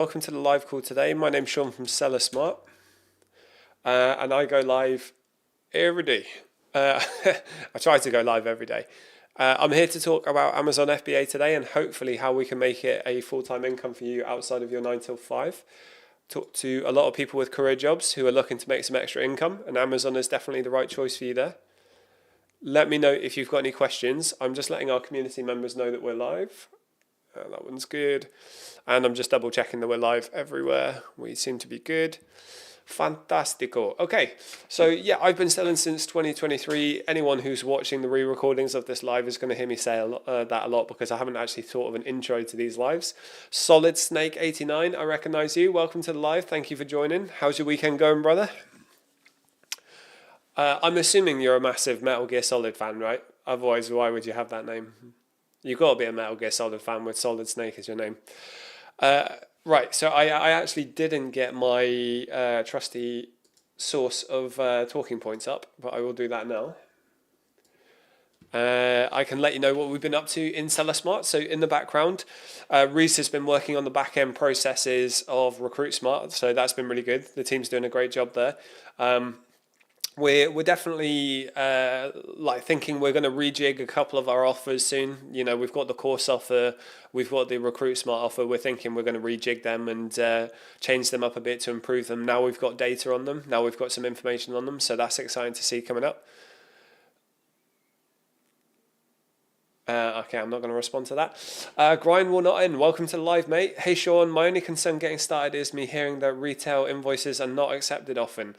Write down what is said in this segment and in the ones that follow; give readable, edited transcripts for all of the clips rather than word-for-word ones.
Welcome to the live call today. My name's Sean from Seller Smart, and I go live every day. I try to go live every day. I'm here to talk about Amazon FBA today and hopefully how we can make it a full-time income for you outside of your 9 till 5. Talk to a lot of people with career jobs who are looking to make some extra income, and Amazon is definitely the right choice for you there. Let me know if you've got any questions. I'm just letting our community members know that we're live. That one's good. And I'm just double checking that we're live everywhere. We seem to be good. Fantastico. Okay, so yeah, I've been selling since 2023. Anyone who's watching the re-recordings of this live is going to hear me say that a lot because I haven't actually thought of an intro to these lives. Solid Snake 89, I recognize you. Welcome to the live. Thank you for joining. How's your weekend going, brother? I'm assuming you're a massive Metal Gear Solid fan, right? Otherwise, why would you have that name? You've got to be a Metal Gear Solid fan with Solid Snake as your name. Right, so I actually didn't get my trusty source of talking points up, but I will do that now. I can let you know what we've been up to in Seller Smart. So in the background, Reese has been working on the back-end processes of Recruit Smart, so that's been really good. The team's doing a great job there. We're definitely thinking we're going to rejig a couple of our offers soon. You know, we've got the course offer, we've got the Recruit Smart offer. We're thinking we're going to rejig them and change them up a bit to improve them. Now we've got data on them. Now we've got some information on them. So that's exciting to see coming up. Okay, I'm not going to respond to that. Grind will not end. Welcome to the live, mate. Hey, Sean, my only concern getting started is me hearing that retail invoices are not accepted often.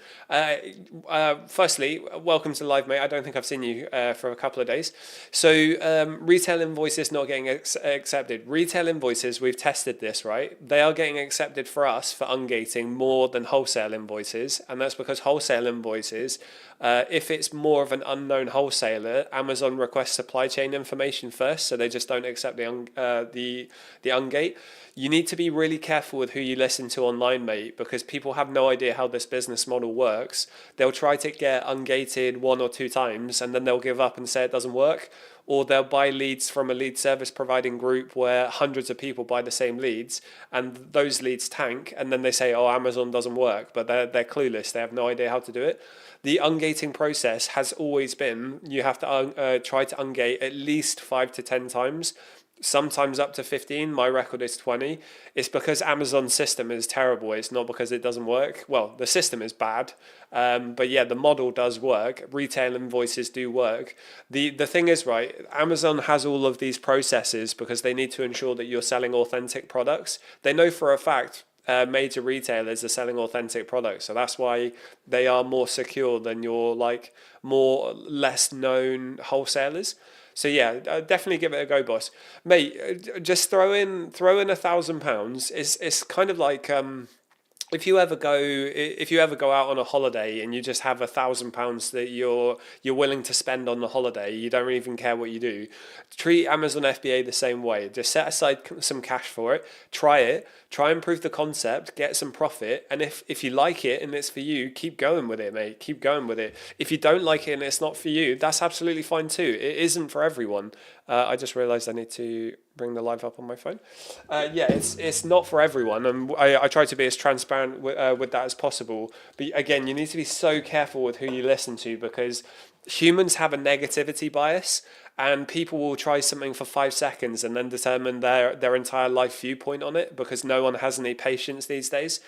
Firstly, welcome to the live, mate. I don't think I've seen you for a couple of days. So retail invoices not getting accepted. Retail invoices, we've tested this, right? They are getting accepted for us for ungating more than wholesale invoices. And that's because wholesale invoices, if it's more of an unknown wholesaler, Amazon requests supply chain information first, so they just don't accept the ungate. You need to be really careful with who you listen to online, mate, because people have no idea how this business model works. They'll try to get ungated 1 or 2 times and then they'll give up and say it doesn't work, or they'll buy leads from a lead service providing group where hundreds of people buy the same leads and those leads tank, and then they say, oh, Amazon doesn't work, but they're clueless. They have no idea how to do it. The ungating process has always been you have to try to ungate at least 5 to 10 times, sometimes up to 15. My record is 20. It's because Amazon's system is terrible. It's not because it doesn't work. Well, the system is bad, but yeah, the model does work. Retail invoices do work. The thing is, right, Amazon has all of these processes because they need to ensure that you're selling authentic products. They know for a fact major retailers are selling authentic products, so that's why they are more secure than your less known wholesalers. So yeah, definitely give it a go, boss, mate. Just throw in £1,000. It's kind of like if you ever go out on a holiday and you just have £1,000 that you're willing to spend on the holiday, you don't even care what you do. Treat Amazon FBA the same way. Just set aside some cash for it, try and prove the concept, get some profit, and if you like it and it's for you, keep going with it, mate. Keep going with it. If you don't like it and it's not for you, that's absolutely fine too. It isn't for everyone. I just realized I need to bring the live up on my phone. Yeah, it's not for everyone, and I try to be as transparent with that as possible. But again, you need to be so careful with who you listen to because humans have a negativity bias, and people will try something for 5 seconds and then determine their entire life viewpoint on it because no one has any patience these days.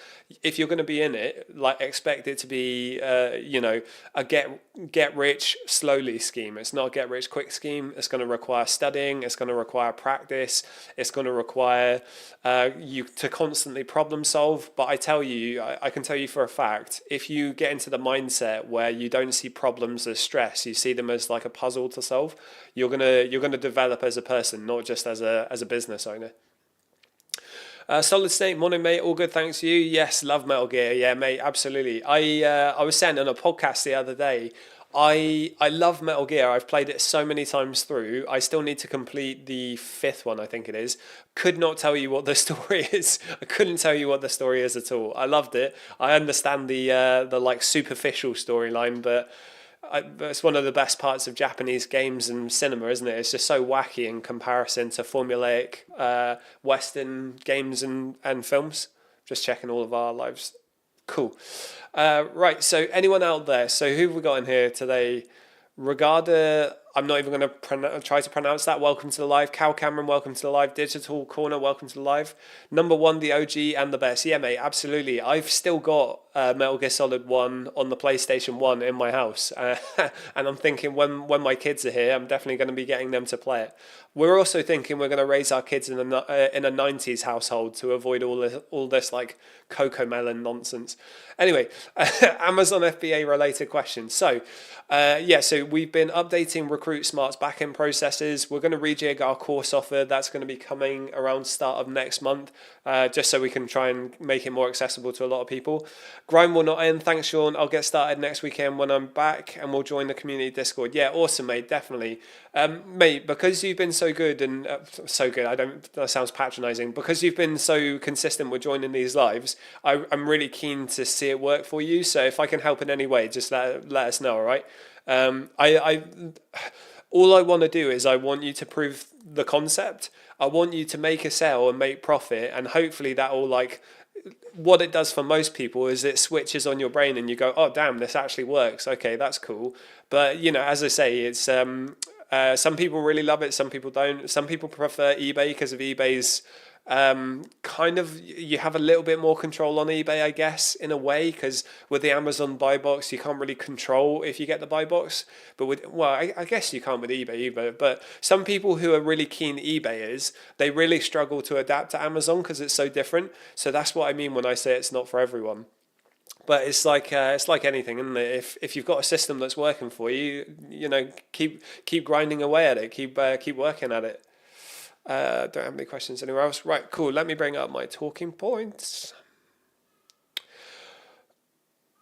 If you're going to be in it, expect it to be a get rich slowly scheme. It's not a get rich quick scheme. It's going to require studying, it's going to require practice, it's going to require you to constantly problem solve. But I can tell you for a fact, if you get into the mindset where you don't see problems as stress, you see them as like a puzzle to solve, you're gonna develop as a person, not just as a business owner. Solid Snake, morning, mate. All good, thanks to you. Yes, love Metal Gear. Yeah, mate, absolutely. I was saying on a podcast the other day, I love Metal Gear. I've played it so many times through. I still need to complete the 5th one, I think it is. Could not tell you what the story is. I couldn't tell you what the story is at all. I loved it. I understand the superficial storyline, but it's one of the best parts of Japanese games and cinema, isn't it? It's just so wacky in comparison to formulaic Western games and films. Just checking all of our lives. Cool. Right, so anyone out there? So who have we got in here today? Regarda, I'm not even going to try to pronounce that. Welcome to the live. Cal Cameron, welcome to the live. Digital Corner, welcome to the live. Number one, the OG and the best. Yeah, mate, absolutely. I've still got Metal Gear Solid 1 on the PlayStation 1 in my house. And I'm thinking when my kids are here, I'm definitely going to be getting them to play it. We're also thinking we're going to raise our kids in a 90s household to avoid all this like Coco Melon nonsense. Anyway, Amazon FBA related questions. So, so we've been updating Recruit Smart's backend processes. We're going to rejig our course offer. That's going to be coming around start of next month, just so we can try and make it more accessible to a lot of people. Grind will not end. Thanks, Sean. I'll get started next weekend when I'm back, and we'll join the community Discord. Yeah, awesome, mate. Definitely. Mate, because you've been so good and so good, that sounds patronizing, because you've been so consistent with joining these lives, I'm really keen to see it work for you. So if I can help in any way, just let us know, all right? All I want to do is I want you to prove the concept. I want you to make a sale and make profit, and hopefully that will, like, what it does for most people is it switches on your brain and you go, oh damn, this actually works. Okay, that's cool. But as I say, it's some people really love it, some people don't. Some people prefer eBay because of eBay's kind of, you have a little bit more control on eBay, I guess, in a way, because with the Amazon buy box you can't really control if you get the buy box, but I guess you can't with eBay either. But some people who are really keen eBayers, they really struggle to adapt to Amazon because it's so different. So that's what I mean when I say it's not for everyone. But it's like anything, isn't it? If you've got a system that's working for you, keep grinding away at it, keep working at it. Don't have any questions anywhere else. Right, cool. Let me bring up my talking points.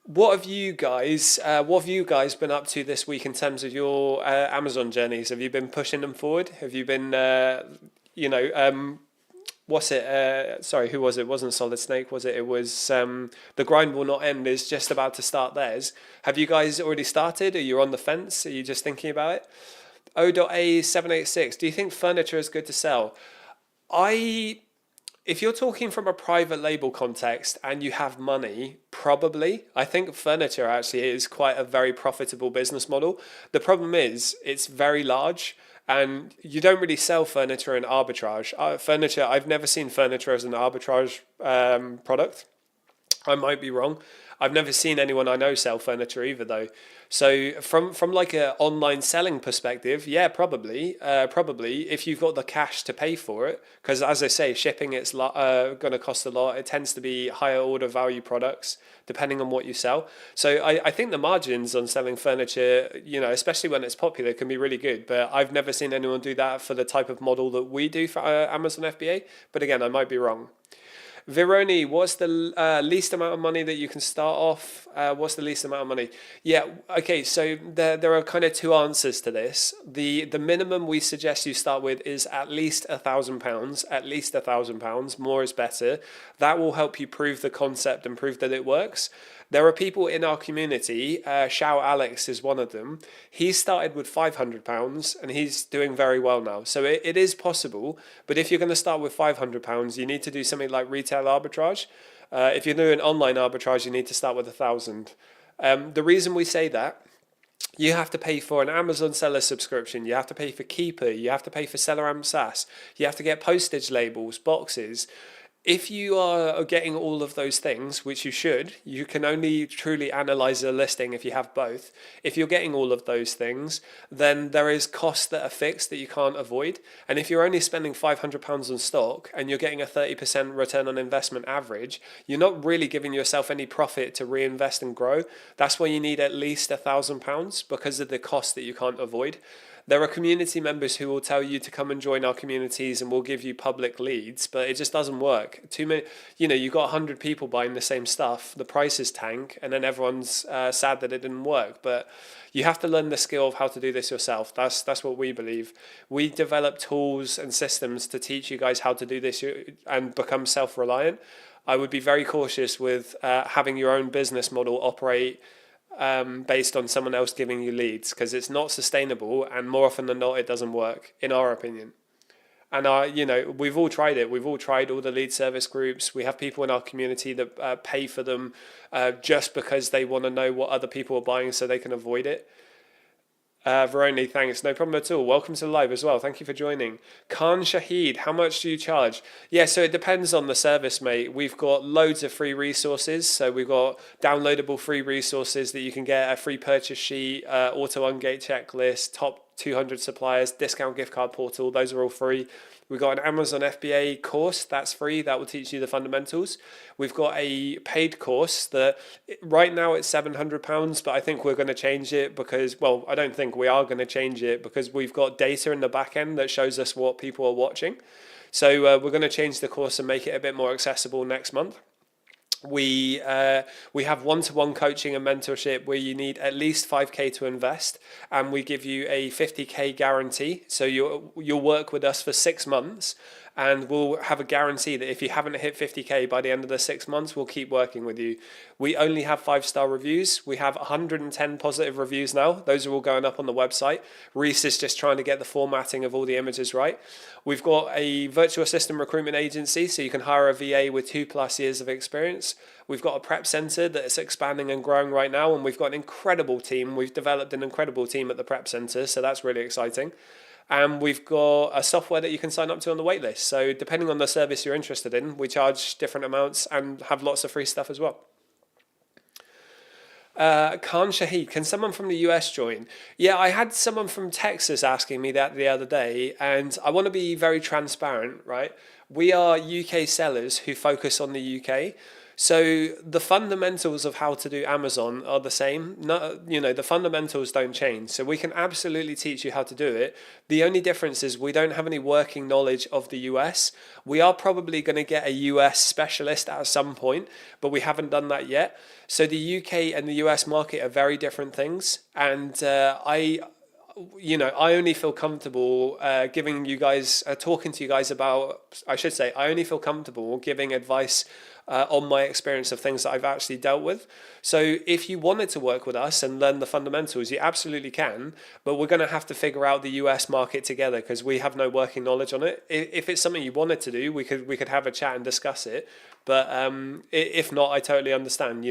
What have you guys been up to this week in terms of your Amazon journeys? Have you been pushing them forward? Have you been, what's it? Sorry, who was it? It wasn't Solid Snake, was it? It was The Grind Will Not End is just about to start theirs. Have you guys already started? Are you on the fence? Are you just thinking about it? O.A786, do you think furniture is good to sell? If you're talking from a private label context and you have money, probably. I think furniture actually is quite a very profitable business model. The problem is it's very large and you don't really sell furniture in arbitrage. I've never seen furniture as an arbitrage product. I might be wrong. I've never seen anyone I know sell furniture either, though. So from like a online selling perspective, yeah, probably if you've got the cash to pay for it, because as I say, shipping it's going to cost a lot. It tends to be higher order value products depending on what you sell. So I think the margins on selling furniture, especially when it's popular, can be really good. But I've never seen anyone do that for the type of model that we do for Amazon FBA. But again, I might be wrong. Vironi, what's the least amount of money that you can start off? What's the least amount of money? Yeah, okay, so there are kind of two answers to this. The minimum we suggest you start with is at least £1,000, at least £1,000. More is better. That will help you prove the concept and prove that it works. There are people in our community, Shao Alex is one of them. He started with £500 and he's doing very well now. So it is possible, but if you're going to start with £500, you need to do something like retail arbitrage. If you're doing online arbitrage, you need to start with £1,000. The reason we say that, you have to pay for an Amazon seller subscription, you have to pay for Keeper, you have to pay for SellerAmp SaaS, you have to get postage labels, boxes. If you are getting all of those things, which you should, you can only truly analyze a listing if you have both. If you're getting all of those things, then there is costs that are fixed that you can't avoid. And if you're only spending £500 on stock and you're getting a 30% return on investment average, you're not really giving yourself any profit to reinvest and grow. That's why you need at least £1,000 because of the cost that you can't avoid. There are community members who will tell you to come and join our communities and we'll give you public leads, but it just doesn't work. Too many, you've got 100 people buying the same stuff, the prices tank, and then everyone's sad that it didn't work. But you have to learn the skill of how to do this yourself. That's what we believe. We develop tools and systems to teach you guys how to do this and become self-reliant. I would be very cautious with having your own business model operate based on someone else giving you leads, because it's not sustainable and more often than not it doesn't work, in our opinion. And we've all tried it. We've all tried all the lead service groups. We have people in our community that pay for them just because they want to know what other people are buying so they can avoid it. Veroni, thanks. No problem at all. Welcome to the live as well. Thank you for joining. Khan Shahid, how much do you charge? Yeah, so it depends on the service, mate. We've got loads of free resources. So we've got downloadable free resources that you can get, a free purchase sheet, auto ungate checklist, top 200 suppliers, discount gift card portal. Those are all free. We've got an Amazon FBA course that's free. That will teach you the fundamentals. We've got a paid course that right now it's £700, but I think we're going to change it because, well, I don't think we are going to change it because we've got data in the back end that shows us what people are watching. So we're going to change the course and make it a bit more accessible next month. We have one-to-one coaching and mentorship where you need at least 5k to invest, and we give you a 50k guarantee. So you'll work with us for 6 months, and we'll have a guarantee that if you haven't hit 50k by the end of the 6 months, we'll keep working with you. We only have 5-star reviews. We have 110 positive reviews now. Those are all going up on the website. Reese is just trying to get the formatting of all the images right. We've got a virtual assistant recruitment agency, so you can hire a VA with 2+ years of experience. We've got a prep center that's expanding and growing right now, and we've got an incredible team. We've developed an incredible team at the prep center, so that's really exciting. And we've got a software that you can sign up to on the waitlist. So depending on the service you're interested in, we charge different amounts and have lots of free stuff as well. Khan Shahid, can someone from the US join? Yeah, I had someone from Texas asking me that the other day, and I want to be very transparent, right? We are UK sellers who focus on the UK. So the fundamentals of how to do Amazon are the same. No, the fundamentals don't change. So we can absolutely teach you how to do it. The only difference is we don't have any working knowledge of the US. We are probably going to get a US specialist at some point, but we haven't done that yet. So the UK and the US market are very different things. And I only feel comfortable giving you guys, talking to you guys about, I should say, I only feel comfortable giving advice on my experience of things that I've actually dealt with. So if you wanted to work with us and learn the fundamentals, you absolutely can, but we're going to have to figure out the US market together because we have no working knowledge on it. If it's something you wanted to do, we could have a chat and discuss it. But if not, I totally understand.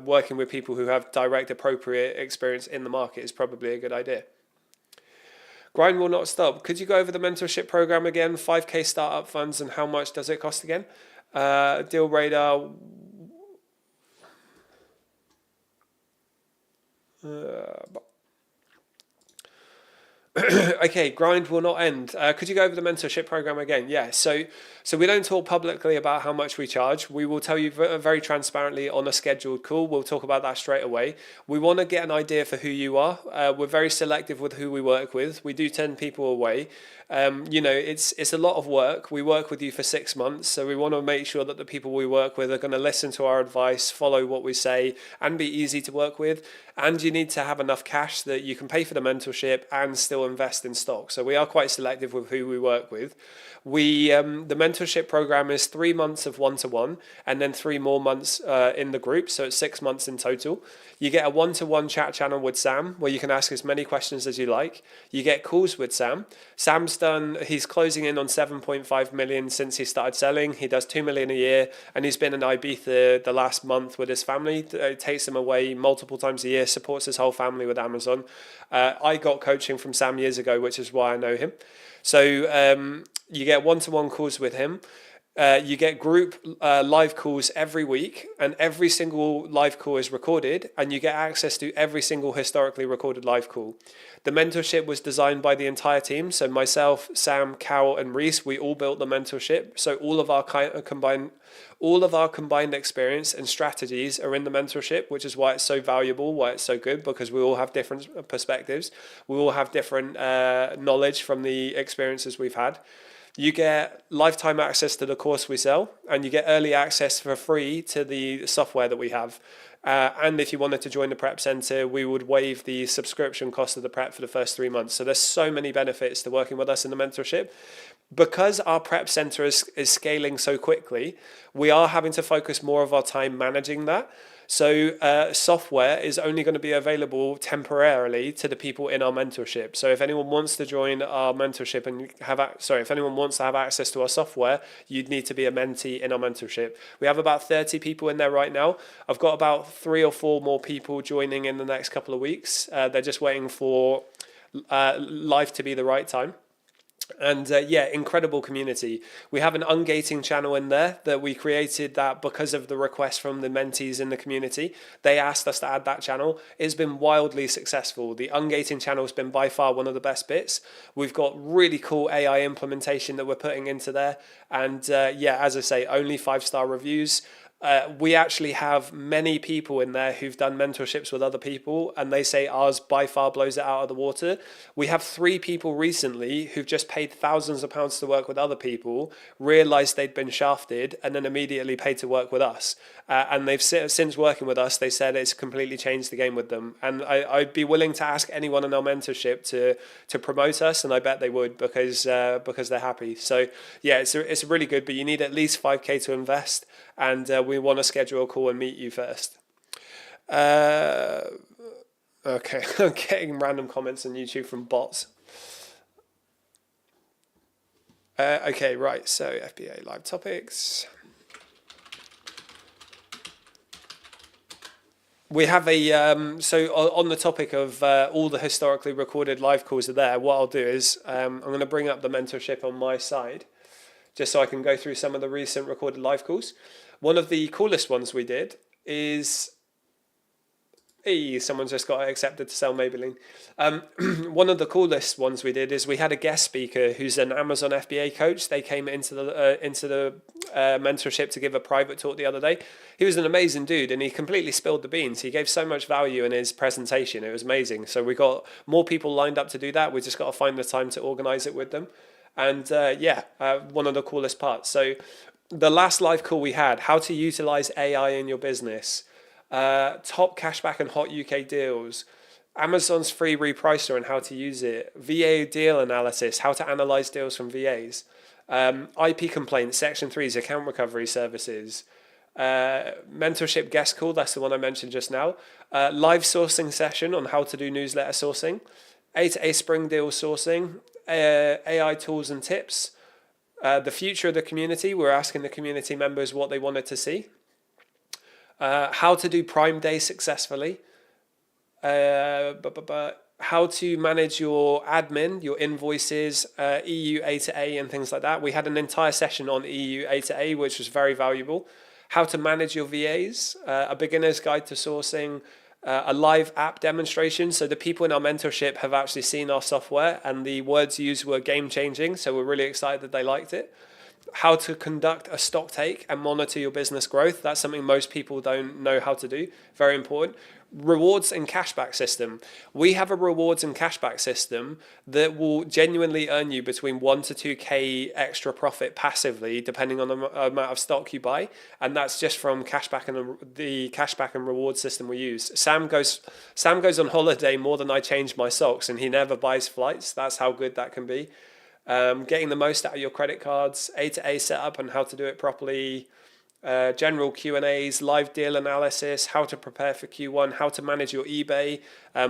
Working with people who have direct, appropriate experience in the market is probably a good idea. Grind will not stop. Could you go over the mentorship program again? 5k startup funds, and how much does it cost again? Deal radar. Okay, grind will not end. Could you go over the mentorship program again? Yeah, so we don't talk publicly about how much we charge. We will tell you very transparently on a scheduled call. We'll talk about that straight away. We want to get an idea for who you are. We're very selective with who we work with. We do turn people away. It's a lot of work. We work with you for 6 months, so we want to make sure that the people we work with are going to listen to our advice, follow what we say, and be easy to work with. And you need to have enough cash that you can pay for the mentorship and still invest in stock. So we are quite selective with who we work with. The mentorship program is 3 months of one-to-one and then 3 more months in the group. So it's 6 months in total. You get a one-to-one chat channel with Sam where you can ask as many questions as you like. You get calls with Sam. He's closing in on 7.5 million since he started selling. He does 2 million a year, and he's been in Ibiza the last month with his family. It takes him away multiple times a year, supports his whole family with Amazon. I got coaching from Sam years ago, which is why I know him. So you get one-to-one calls with him. You get group live calls every week, and every single live call is recorded, and you get access to every single historically recorded live call. The mentorship was designed by the entire team. So myself, Sam, Cal, and Reese, we all built the mentorship. So all of our combined experience and strategies are in the mentorship, which is why it's so valuable, why it's so good, because we all have different perspectives. We all have different knowledge from the experiences we've had. You get lifetime access to the course we sell, and you get early access for free to the software that we have. And if you wanted to join the prep center, we would waive the subscription cost of the prep for the first 3 months. So there's so many benefits to working with us in the mentorship. Because our prep center is scaling so quickly, we are having to focus more of our time managing that. So software is only going to be available temporarily to the people in our mentorship. So if anyone wants to join our mentorship and if anyone wants to have access to our software, you'd need to be a mentee in our mentorship. We have about 30 people in there right now. I've got about 3 or 4 more people joining in the next couple of weeks. They're just waiting for life to be the right time. And incredible community. We have an ungating channel in there that we created that because of the request from the mentees in the community. They asked us to add that channel. It's been wildly successful. The ungating channel has been by far one of the best bits. We've got really cool AI implementation that we're putting into there. And as I say, only 5-star reviews. We actually have many people in there who've done mentorships with other people, and they say ours by far blows it out of the water. We have 3 people recently who've just paid thousands of pounds to work with other people, realized they'd been shafted, and then immediately paid to work with us. And they've since working with us, they said it's completely changed the game with them. And I'd be willing to ask anyone in our mentorship to promote us, and I bet they would because they're happy. So yeah, it's really good, but you need at least 5k to invest. And we want to schedule a call and meet you first. Okay, I'm getting random comments on YouTube from bots. Okay, right, so FBA live topics. We have so on the topic of all the historically recorded live calls are there. What I'll do is I'm going to bring up the mentorship on my side, just so I can go through some of the recent recorded live calls. One of the coolest ones we did is, someone's just got accepted to sell Maybelline. One of the coolest ones we did is we had a guest speaker who's an Amazon FBA coach. They came into the mentorship to give a private talk the other day. He was an amazing dude, and he completely spilled the beans. He gave so much value in his presentation. It was amazing. So we got more people lined up to do that. We just got to find the time to organize it with them. And one of the coolest parts. So the last live call we had, how to utilize AI in your business, top cashback and hot UK deals, Amazon's free repricer and how to use it, VA deal analysis, how to analyze deals from VAs, IP complaints, Section 3's account recovery services, mentorship guest call, that's the one I mentioned just now, live sourcing session on how to do newsletter sourcing, A2A spring deal sourcing, AI tools and tips, the future of the community. We're asking the community members what they wanted to see, how to do Prime Day successfully, how to manage your admin, your invoices, EU A2A and things like that. We had an entire session on EU A2A, which was very valuable. How to manage your VAs, a beginner's guide to sourcing, a live app demonstration. So the people in our mentorship have actually seen our software and the words used were game changing. So we're really excited that they liked it. How to conduct a stock take and monitor your business growth. That's something most people don't know how to do. Very important. Rewards and cashback system. We have a rewards and cashback system that will genuinely earn you between 1 to 2k extra profit passively, depending on the amount of stock you buy, and that's just from cashback and the cashback and reward system we use. Sam goes on holiday more than I change my socks, and he never buys flights. That's how good that can be. Getting the most out of your credit cards, A2A setup and how to do it properly. General Q&As, live deal analysis, how to prepare for Q1, how to manage your eBay,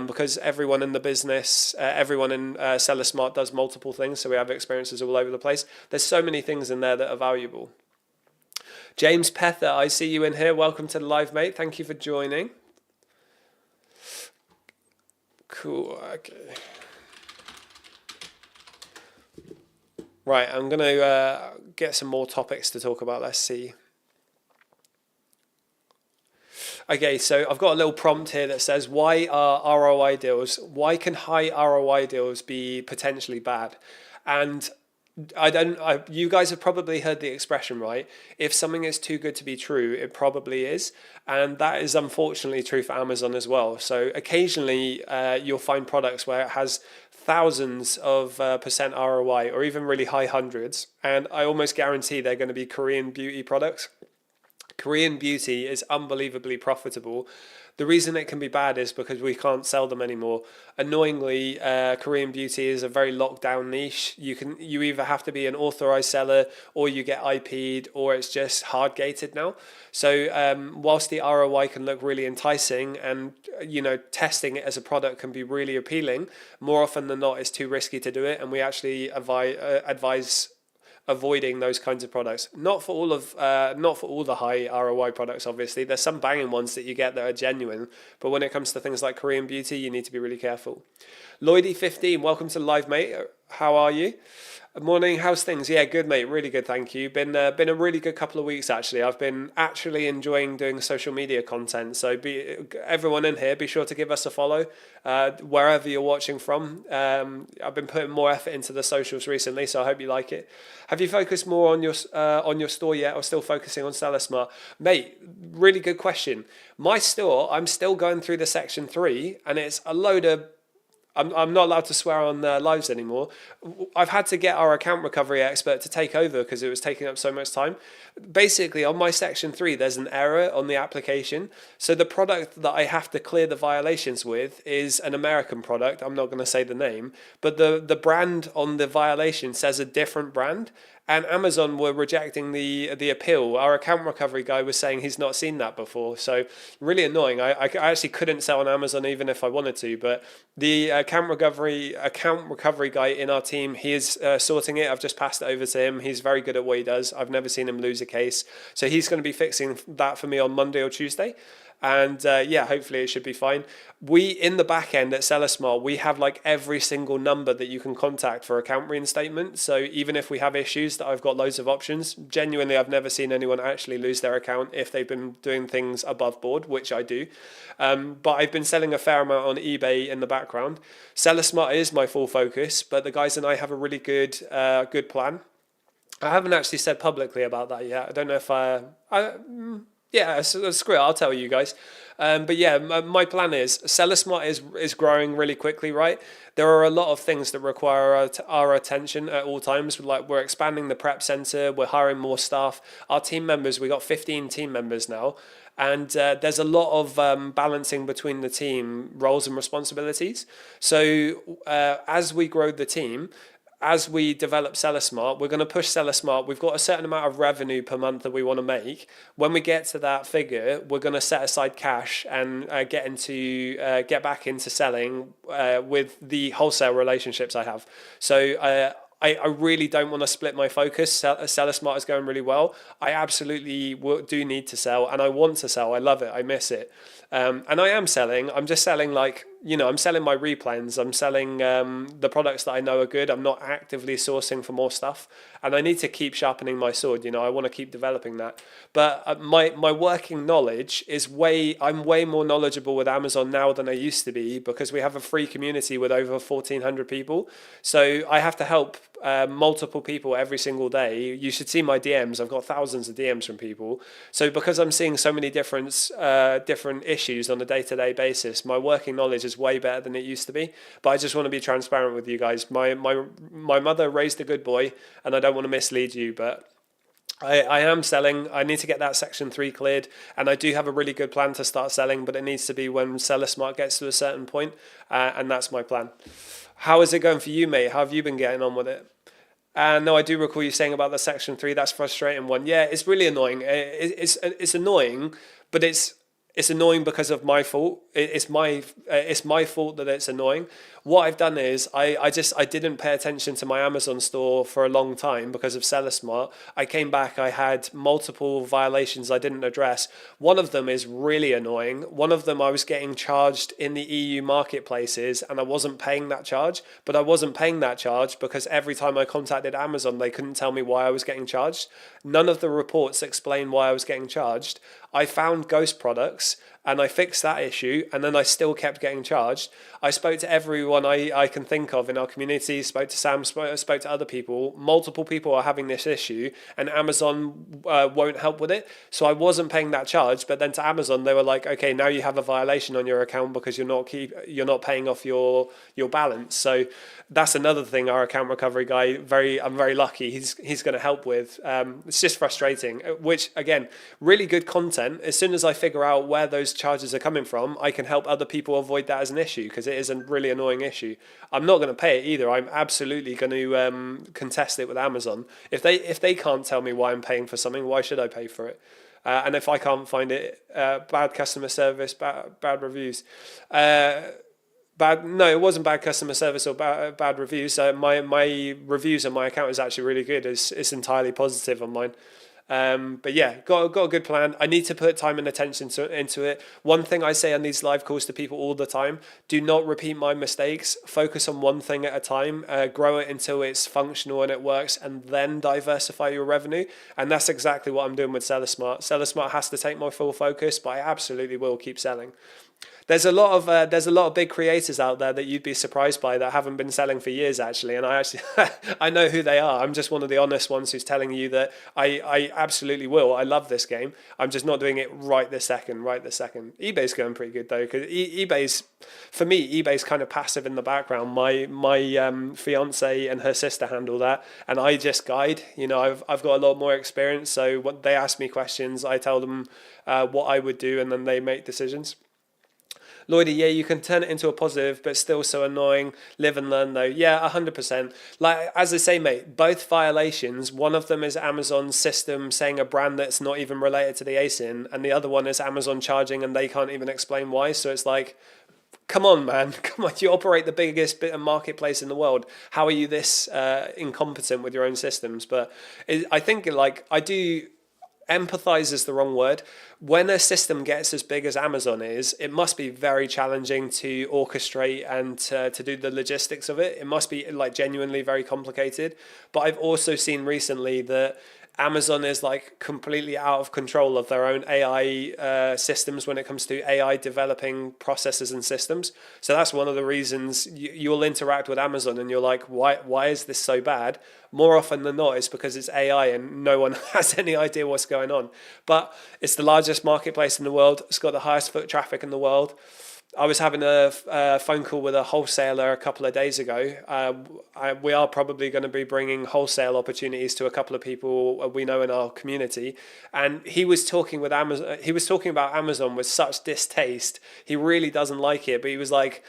because everyone in the business, everyone in Seller Smart does multiple things, so we have experiences all over the place. There's so many things in there that are valuable. James Pether, I see you in here. Welcome to the live, mate. Thank you for joining. Cool, okay. Right, I'm going to get some more topics to talk about. Let's see. Okay, so I've got a little prompt here that says, why can high ROI deals be potentially bad? And you guys have probably heard the expression, right? If something is too good to be true, it probably is. And that is unfortunately true for Amazon as well. So occasionally you'll find products where it has thousands of percent ROI or even really high hundreds. And I almost guarantee they're going to be Korean beauty products. Korean beauty is unbelievably profitable. The reason it can be bad is because we can't sell them anymore. Annoyingly, Korean beauty is a very locked down niche. You either have to be an authorized seller, or you get IP'd, or it's just hard gated now. So whilst the ROI can look really enticing, and testing it as a product can be really appealing, more often than not it's too risky to do it, and we actually advise avoiding those kinds of products. Not for all the high ROI products, obviously. There's some banging ones that you get that are genuine, but when it comes to things like Korean beauty, you need to be really careful. Lloydie15, welcome to the live, mate. How are you? Morning, how's things? Yeah, good, mate. Really good, thank you. Been a really good couple of weeks, actually. I've been actually enjoying doing social media content. So everyone in here, be sure to give us a follow wherever you're watching from. I've been putting more effort into the socials recently, so I hope you like it. Have you focused more on your store yet, or still focusing on Seller Smart? Mate, really good question. My store, I'm still going through the section 3, and it's a load of... I'm not allowed to swear on lives anymore. I've had to get our account recovery expert to take over because it was taking up so much time. Basically, on my section 3, there's an error on the application. So the product that I have to clear the violations with is an American product. I'm not going to say the name, but the brand on the violation says a different brand. And Amazon were rejecting the appeal. Our account recovery guy was saying he's not seen that before. So really annoying. I actually couldn't sell on Amazon even if I wanted to. But the account recovery guy in our team, he is sorting it. I've just passed it over to him. He's very good at what he does. I've never seen him lose a case. So he's going to be fixing that for me on Monday or Tuesday. And yeah, hopefully it should be fine. We, in the back end at SellerSmart, we have like every single number that you can contact for account reinstatement. So even if we have issues, that I've got loads of options. Genuinely, I've never seen anyone actually lose their account if they've been doing things above board, which I do. But I've been selling a fair amount on eBay in the background. SellerSmart is my full focus, but the guys and I have a really good plan. I haven't actually said publicly about that yet. I don't know if yeah, so screw it, I'll tell you guys. But yeah, my plan is SellerSmart is growing really quickly, right? There are a lot of things that require our attention at all times. Like, we're expanding the prep center, we're hiring more staff. Our team members, we got 15 team members now. And there's a lot of balancing between the team roles and responsibilities. So as we grow the team, as we develop SellerSmart, we're going to push SellerSmart. We've got a certain amount of revenue per month that we want to make. When we get to that figure, we're going to set aside cash and get back into selling with the wholesale relationships I have. So I really don't want to split my focus. SellerSmart is going really well. I absolutely do need to sell, and I want to sell. I love it. I miss it. And I am selling. I'm just selling I'm selling my replans. I'm selling the products that I know are good. I'm not actively sourcing for more stuff. And I need to keep sharpening my sword. I want to keep developing that. But my working knowledge is I'm way more knowledgeable with Amazon now than I used to be, because we have a free community with over 1,400 people. So I have to help multiple people every single day. You should see my DMs. I've got thousands of DMs from people. So because I'm seeing so many different issues on a day-to-day basis, my working knowledge is way better than it used to be. But I just want to be transparent with you guys. My mother raised a good boy, and I don't want to mislead you, but I am selling. I need to get that section 3 cleared, and I do have a really good plan to start selling, but it needs to be when SellerSmart gets to a certain point, and that's my plan. How is it going for you, mate? How have you been getting on with it? No, I do recall you saying about the section 3. That's frustrating one. Yeah, it's really annoying. It's annoying, but it's annoying because of my fault. It's my fault that it's annoying. What I've done is I didn't pay attention to my Amazon store for a long time because of SellerSmart. I came back, I had multiple violations I didn't address. One of them is really annoying. One of them, I was getting charged in the EU marketplaces and I wasn't paying that charge, but I wasn't paying that charge because every time I contacted Amazon, they couldn't tell me why I was getting charged. None of the reports explain why I was getting charged. I found ghost products. and I fixed that issue, and then I still kept getting charged. I spoke to everyone I can think of in our community, spoke to Sam, spoke to other people. Multiple people are having this issue, and Amazon won't help with it. So I wasn't paying that charge, but then to Amazon, they were like, okay, now you have a violation on your account because you're not paying off your balance. So that's another thing our account recovery guy, I'm very lucky, he's going to help with. It's just frustrating, which again, really good content. As soon as I figure out where those charges are coming from, I can help other people avoid that as an issue, because it is a really annoying issue. I'm not going to pay it either. I'm absolutely going to contest it with Amazon. If they can't tell me why I'm paying for something, why should I pay for it? And if I can't find it, bad customer service, bad reviews. No, it wasn't bad customer service or bad reviews. My reviews on my account is actually really good. It's entirely positive on mine. But yeah, got a good plan. I need to put time and attention into it. One thing I say on these live calls to people all the time: do not repeat my mistakes. Focus on one thing at a time. Grow it until it's functional and it works, and then diversify your revenue. And that's exactly what I'm doing with Seller Smart. Seller Smart has to take my full focus, but I absolutely will keep selling. There's a lot of big creators out there that you'd be surprised by that haven't been selling for years, actually, and I know who they are. I'm just one of the honest ones who's telling you that I absolutely will. I love this game. I'm just not doing it right this second. eBay's going pretty good though, because eBay's kind of passive in the background. My fiance and her sister handle that, and I just guide. I've got a lot more experience, so when they ask me questions, I tell them what I would do, and then they make decisions. Lloydie, yeah, you can turn it into a positive, but still so annoying. Live and learn, though. Yeah, 100%. Like, as I say, mate, both violations, one of them is Amazon's system saying a brand that's not even related to the ASIN, and the other one is Amazon charging, and they can't even explain why. So it's like, come on, man. Come on, you operate the biggest bit of marketplace in the world. How are you this incompetent with your own systems? But I think, like, I do... empathize is the wrong word. When a system gets as big as Amazon is, it must be very challenging to orchestrate and to do the logistics of it. It must be like genuinely very complicated. But I've also seen recently that Amazon is like completely out of control of their own AI systems when it comes to AI developing processes and systems. So that's one of the reasons you'll interact with Amazon and you're like, why is this so bad? More often than not, it's because it's AI and no one has any idea what's going on. But it's the largest marketplace in the world. It's got the highest foot traffic in the world. I was having a phone call with a wholesaler a couple of days ago. We are probably going to be bringing wholesale opportunities to a couple of people we know in our community. And he was talking with Amazon. He was talking about Amazon with such distaste. He really doesn't like it. But he was like,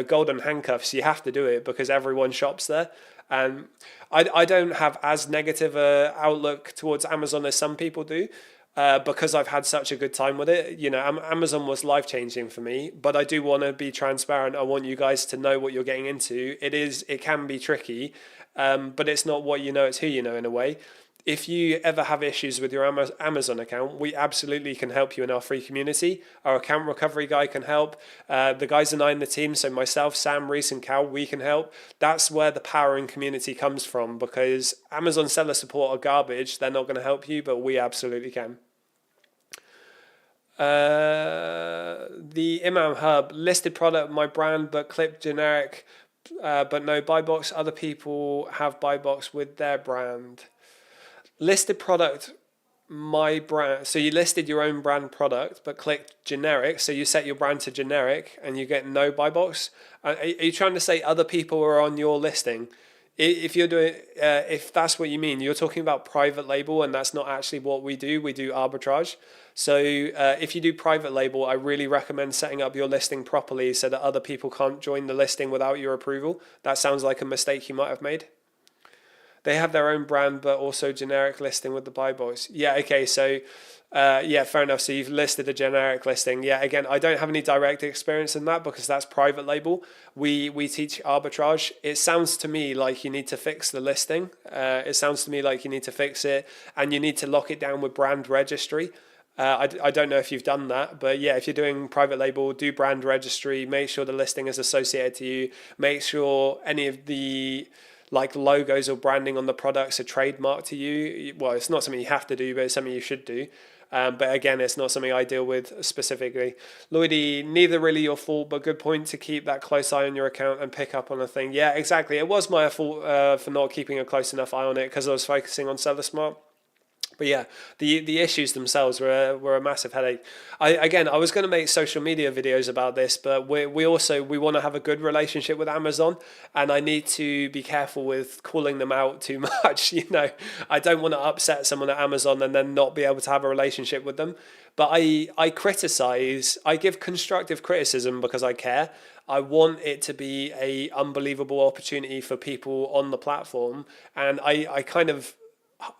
golden handcuffs. You have to do it because everyone shops there. And I don't have as negative a outlook towards Amazon as some people do. Because I've had such a good time with it. Amazon was life-changing for me, but I do want to be transparent. I want you guys to know what you're getting into. It can be tricky, but it's not what you know, it's who you know in a way. If you ever have issues with your Amazon account, we absolutely can help you in our free community. Our account recovery guy can help. The guys and I in the team, so myself, Sam, Reese and Cal, we can help. That's where the power in community comes from, because Amazon seller support are garbage. They're not going to help you, but we absolutely can. The Imam Hub, listed product, my brand, but clipped generic, but no buy box. Other people have buy box with their brand. Listed product, my brand. So you listed your own brand product, but clicked generic. So you set your brand to generic and you get no buy box. Are you trying to say other people are on your listing? If you're doing, if that's what you mean, you're talking about private label, and that's not actually what we do. We do arbitrage. So if you do private label, I really recommend setting up your listing properly so that other people can't join the listing without your approval. That sounds like a mistake you might have made. They have their own brand, but also generic listing with the buy box. Yeah, okay, so yeah, fair enough. So you've listed a generic listing. Yeah, again, I don't have any direct experience in that because that's private label. We teach arbitrage. It sounds to me like you need to fix the listing. It sounds to me like you need to fix it and you need to lock it down with brand registry. I don't know if you've done that, but yeah, if you're doing private label, do brand registry, make sure the listing is associated to you, make sure any of the like logos or branding on the products are trademarked to you. Well, it's not something you have to do, but it's something you should do. But again, it's not something I deal with specifically. Lloydie, neither really your fault, but good point to keep that close eye on your account and pick up on a thing. Yeah, exactly. It was my fault for not keeping a close enough eye on it because I was focusing on Seller Smart. But yeah, the issues themselves were a massive headache. I was going to make social media videos about this, but we want to have a good relationship with Amazon, and I need to be careful with calling them out too much. I don't want to upset someone at Amazon and then not be able to have a relationship with them. But I criticize, I give constructive criticism because I care. I want it to be a unbelievable opportunity for people on the platform, and I kind of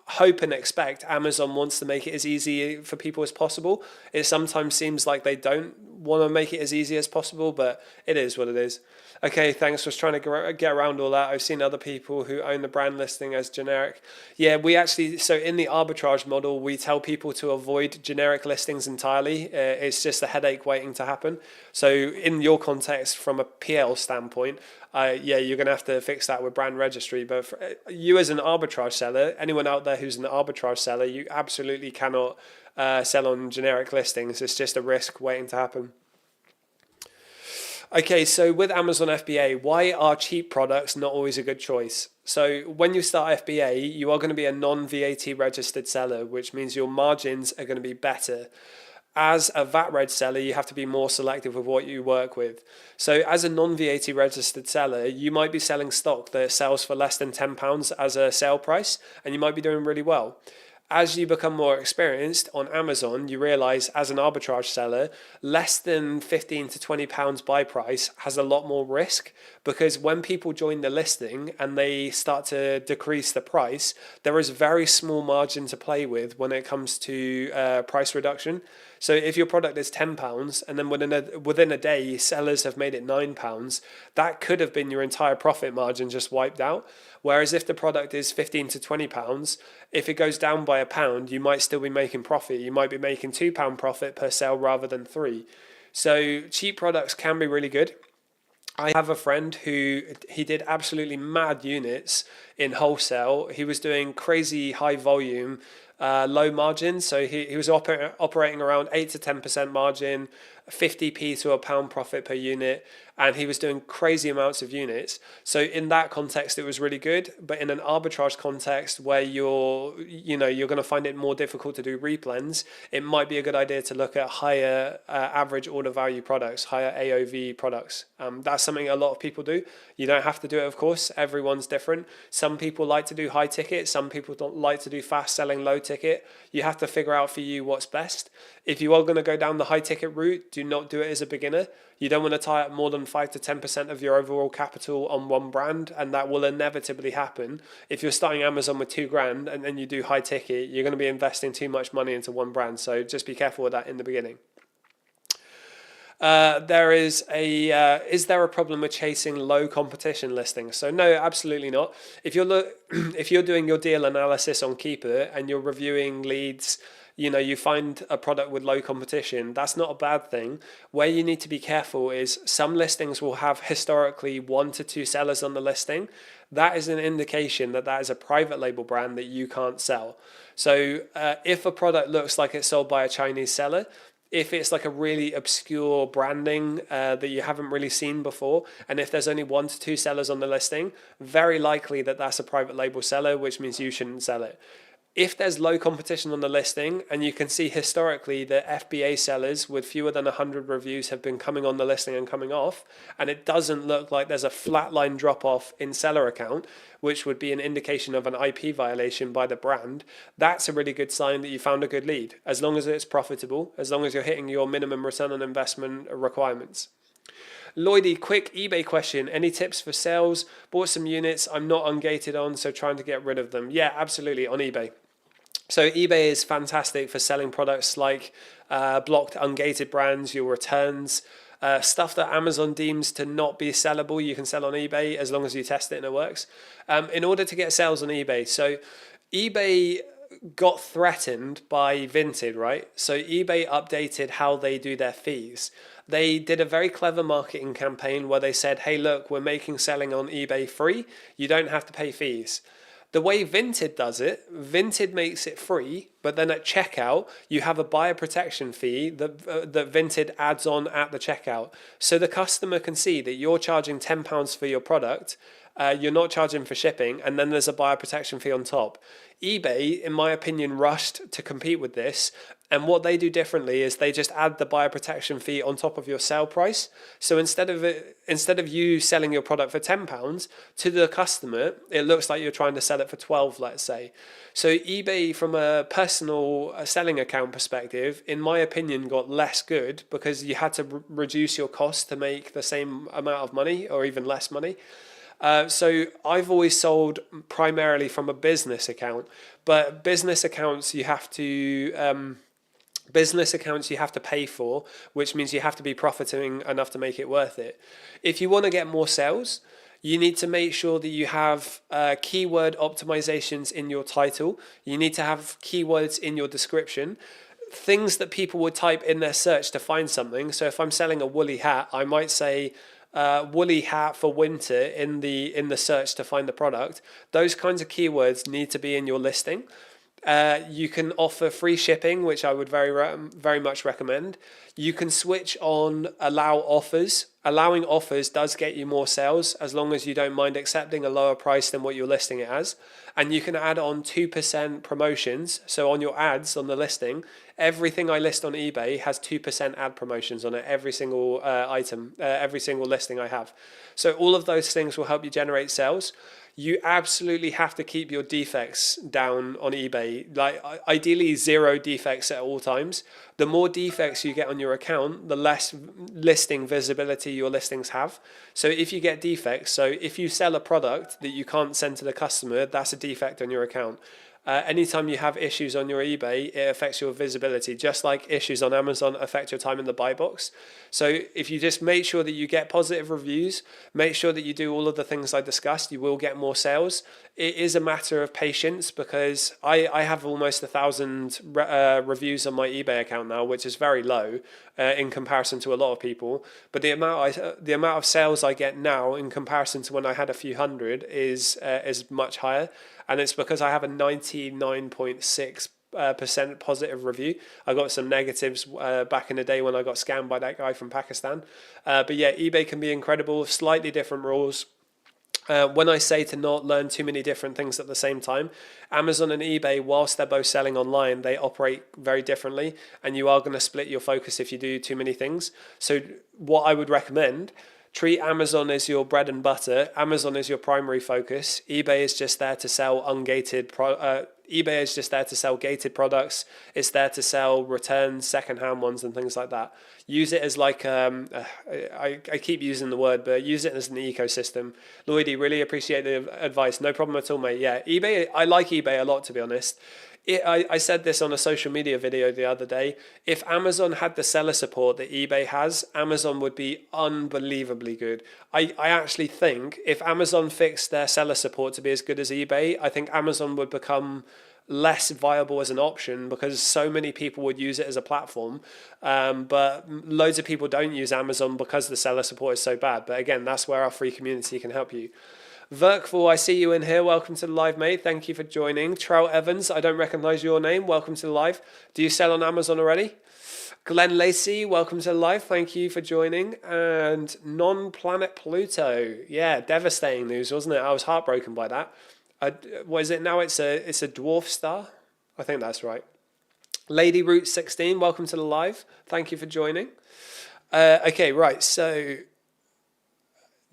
hope and expect Amazon wants to make it as easy for people as possible. It sometimes seems like they don't want to make it as easy as possible, but it is what it is. Okay, thanks for trying to get around all that. I've seen other people who own the brand listing as generic. Yeah, so in the arbitrage model, we tell people to avoid generic listings entirely. It's just a headache waiting to happen. So in your context, from a PL standpoint, you're going to have to fix that with brand registry. But for you as an arbitrage seller, anyone out there who's an arbitrage seller, you absolutely cannot sell on generic listings. It's just a risk waiting to happen. Okay, so with Amazon FBA, why are cheap products not always a good choice? So when you start FBA, you are going to be a non-VAT registered seller, which means your margins are going to be better. As a VAT reg seller, you have to be more selective with what you work with. So as a non-VAT registered seller, you might be selling stock that sells for less than £10 as a sale price, and you might be doing really well. As you become more experienced on Amazon, you realize as an arbitrage seller, less than £15 to £20 buy price has a lot more risk, because when people join the listing and they start to decrease the price, there is very small margin to play with when it comes to price reduction. So if your product is £10 and then within a day sellers have made it £9, that could have been your entire profit margin just wiped out. Whereas if the product is £15 to £20, if it goes down by £1, you might still be making profit. You might be making £2 profit per sale rather than £3. So cheap products can be really good. I have a friend who he did absolutely mad units in wholesale. He was doing crazy high volume, low margin. So he was operating around 8 to 10% margin, 50p to £1 profit per unit, and he was doing crazy amounts of units. So in that context, it was really good. But in an arbitrage context where you're going to find it more difficult to do reblends, it might be a good idea to look at higher average order value products, higher AOV products. That's something a lot of people do. You don't have to do it, of course. Everyone's different. Some people like to do high ticket. Some people don't like to do fast selling low ticket. You have to figure out for you what's best. If you are going to go down the high ticket route, do not do it as a beginner. You don't want to tie up more than 5 to 10% of your overall capital on one brand, and that will inevitably happen. If you're starting Amazon with $2,000 and then you do high ticket, you're going to be investing too much money into one brand. So just be careful with that in the beginning. Is there a problem with chasing low competition listings? So no, absolutely not. If you're doing your deal analysis on Keeper and you're reviewing leads, you find a product with low competition, that's not a bad thing. Where you need to be careful is some listings will have historically 1 to 2 sellers on the listing. That is an indication that is a private label brand that you can't sell. So if a product looks like it's sold by a Chinese seller, if it's like a really obscure branding that you haven't really seen before, and if there's only 1 to 2 sellers on the listing, very likely that's a private label seller, which means you shouldn't sell it. If there's low competition on the listing, and you can see historically that FBA sellers with fewer than 100 reviews have been coming on the listing and coming off, and it doesn't look like there's a flatline drop off in seller account, which would be an indication of an IP violation by the brand, that's a really good sign that you found a good lead, as long as it's profitable, as long as you're hitting your minimum return on investment requirements. Lloydie, quick eBay question. Any tips for sales? Bought some units I'm not ungated on, so trying to get rid of them. Yeah, absolutely, on eBay. So eBay is fantastic for selling products like blocked ungated brands, your returns, stuff that Amazon deems to not be sellable. You can sell on eBay as long as you test it and it works. In order to get sales on eBay, so eBay got threatened by Vinted, right? So eBay updated how they do their fees. They did a very clever marketing campaign where they said, hey, look, we're making selling on eBay free. You don't have to pay fees. The way Vinted does it, Vinted makes it free, but then at checkout, you have a buyer protection fee that Vinted adds on at the checkout. So the customer can see that you're charging £10 for your product, you're not charging for shipping, and then there's a buyer protection fee on top. eBay, in my opinion, rushed to compete with this, and what they do differently is they just add the buyer protection fee on top of your sale price. So instead of you selling your product for £10 to the customer, it looks like you're trying to sell it for 12, let's say. So eBay, from a personal selling account perspective, in my opinion, got less good because you had to reduce your cost to make the same amount of money or even less money. So I've always sold primarily from a business account, but business accounts you have to pay for, which means you have to be profiting enough to make it worth it. If you want to get more sales, you need to make sure that you have keyword optimizations in your title. You need to have keywords in your description, things that people would type in their search to find something. So if I'm selling a woolly hat, I might say woolly hat for winter in the search to find the product. Those kinds of keywords need to be in your listing. You can offer free shipping, which I would very much recommend. You can switch on allow offers. Allowing offers does get you more sales as long as you don't mind accepting a lower price than what you're listing it as. And you can add on 2% promotions. So on your ads on the listing, everything I list on eBay has 2% ad promotions on it, every single item, every single listing I have. So all of those things will help you generate sales. You absolutely have to keep your defects down on eBay. Like ideally 0 defects at all times. The more defects you get on your account, the less listing visibility your listings have. So if you get defects, so if you sell a product that you can't send to the customer, that's a defect on your account. Anytime you have issues on your eBay, it affects your visibility, just like issues on Amazon affect your time in the buy box. So if you just make sure that you get positive reviews, make sure that you do all of the things I discussed, you will get more sales. It is a matter of patience because I have almost 1,000 reviews on my eBay account now, which is very low in comparison to a lot of people. But the amount of sales I get now in comparison to when I had a few hundred is much higher. And it's because I have a 99.6% positive review. I got some negatives back in the day when I got scammed by that guy from Pakistan. But yeah, eBay can be incredible, slightly different rules. When I say to not learn too many different things at the same time, Amazon and eBay, whilst they're both selling online, they operate very differently, and you are going to split your focus if you do too many things. So what I would recommend, treat Amazon as your bread and butter. Amazon is your primary focus. eBay is just there to sell eBay is just there to sell gated products. It's there to sell returns, secondhand ones, and things like that. Use it as like I keep using the word, but use it as an ecosystem. Lloydie, really appreciate the advice. No problem at all, mate. Yeah, eBay. I like eBay a lot, to be honest. I said this on a social media video the other day. If Amazon had the seller support that eBay has, Amazon would be unbelievably good. I actually think if Amazon fixed their seller support to be as good as eBay, I think Amazon would become less viable as an option because so many people would use it as a platform. But loads of people don't use Amazon because the seller support is so bad. But again, that's where our free community can help you. Verkful, I see you in here. Welcome to the live, mate. Thank you for joining. Trout Evans, I don't recognize your name. Welcome to the live. Do you sell on Amazon already? Glenn Lacey, welcome to the live. Thank you for joining. And Non-Planet Pluto. Yeah, devastating news, wasn't it? I was heartbroken by that. What is it now? It's a dwarf star. I think that's right. Lady Root 16, welcome to the live. Thank you for joining. Okay, right. So